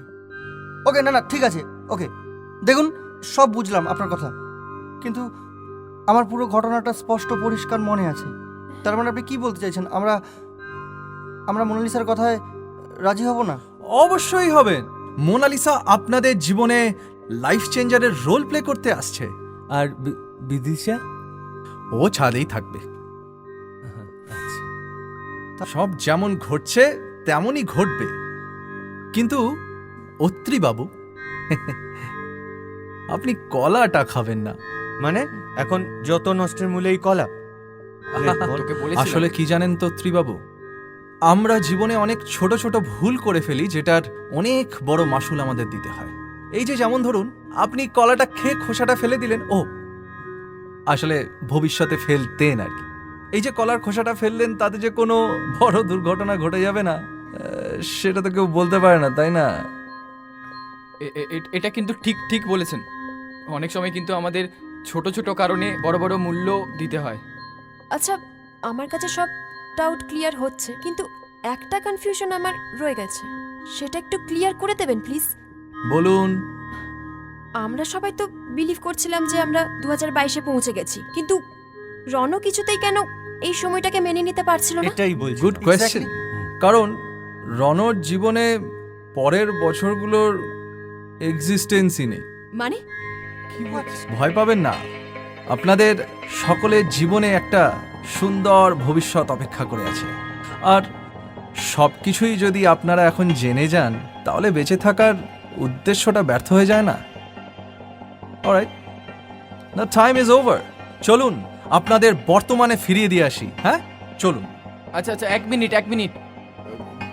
ওকে, না ঠিক আছে, ওকে। দেখুন, সব বুঝলাম আপনার কথা, কিন্তু আমার পুরো ঘটনাটা স্পষ্ট পরিষ্কার মনে আছে। তার মানে আপনি কি বলতে চাইছেন? আমরা মোনালিসার কথায় রাজি হব না? অবশ্যই হবেন। মোনালিসা আপনাদের জীবনে লাইফ চেঞ্জারের রোল প্লে করতে আসছে। আর বিদিশা? ও ছাদেই থাকবে। সব যেমন ঘটছে তেমনই ঘটবে। কিন্তু অত্রি বাবু, আপনি কলাটা খাবেন না। মানে এখন যত নষ্টের মূলেই কলা? আসলে কি জানেন তো ত্রিবাবু, আমরা জীবনে অনেক ছোট ছোট ভুল করে ফেলি, যেটার অনেক বড় মাসুল আমাদের দিতে হয়। এই যে যেমন ধরুন, আপনি কলাটা খেয়ে খোসাটা ফেলে দিলেন, ও আসলে ভবিষ্যতে ফেলতেন আর কি। এই যে কলার খোসাটা ফেললেন, তাতে যে কোনো বড় দুর্ঘটনা ঘটে যাবে না সেটা তো কেউ বলতে পারে না, তাই না? এটা কিন্তু ঠিক বলেছেন। অনেক সময় কিন্তু আমাদের ছোট ছোট কারণে বড় বড় মূল্য দিতে হয়। আচ্ছা, আমার কাছে সব ডাউট ক্লিয়ার হচ্ছে, কিন্তু একটা কনফিউশন আমার রয়ে গেছে, সেটা একটু ক্লিয়ার করে দেবেন প্লিজ। বলুন। আমরা সবাই তো বিলিভ করছিলাম যে আমরা 2022-এ পৌঁছে গেছি, কিন্তু রণ কিছুতেই কেন এই সময়টাকে মেনে নিতে পারছিল না? এটাই বলছি। Good question. কারণ রণর জীবনে পরের বছরগুলোর এক্সিস্টেন্সই নেই। মানে ভয় পাবেন না, আপনাদের সকলের জীবনে একটা সুন্দর ভবিষ্যৎ অপেক্ষা করে আছে। আর সব কিছুই যদি আপনারা এখন জেনে যান, তাহলে বেঁচে থাকার উদ্দেশ্যটা ব্যর্থ হয়ে যায় না? Alright, the time is over. চলুন আপনাদের বর্তমানে ফিরিয়ে দিয়ে আসি। হ্যাঁ, চলুন। আচ্ছা এক মিনিট।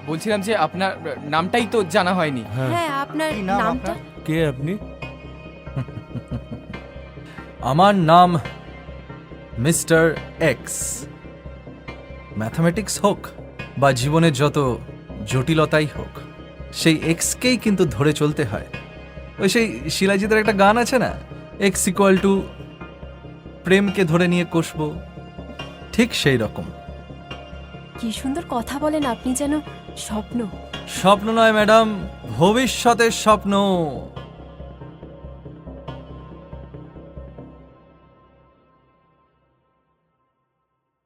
বলছিলাম যে আপনার নামটাই তো জানা হয়নি। হ্যাঁ, আপনার নামটা? কে আপনি? আমার নাম মিস্টার এক্স। ম্যাথামেটিক্স হোক বা জীবনের যত জটিলতাই হোক, সেই এক্সকেই কিন্তু ধরে চলতে হয়। ওই সেই শিলাজিতের একটা গান আছে না, এক্স ইকুয়াল টু প্রেমকে ধরে নিয়ে কষবো, ঠিক সেই রকম। কি সুন্দর কথা বলেন আপনি, যেন স্বপ্ন নয় ম্যাডাম, ভবিষ্যতের স্বপ্ন।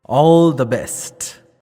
All the best.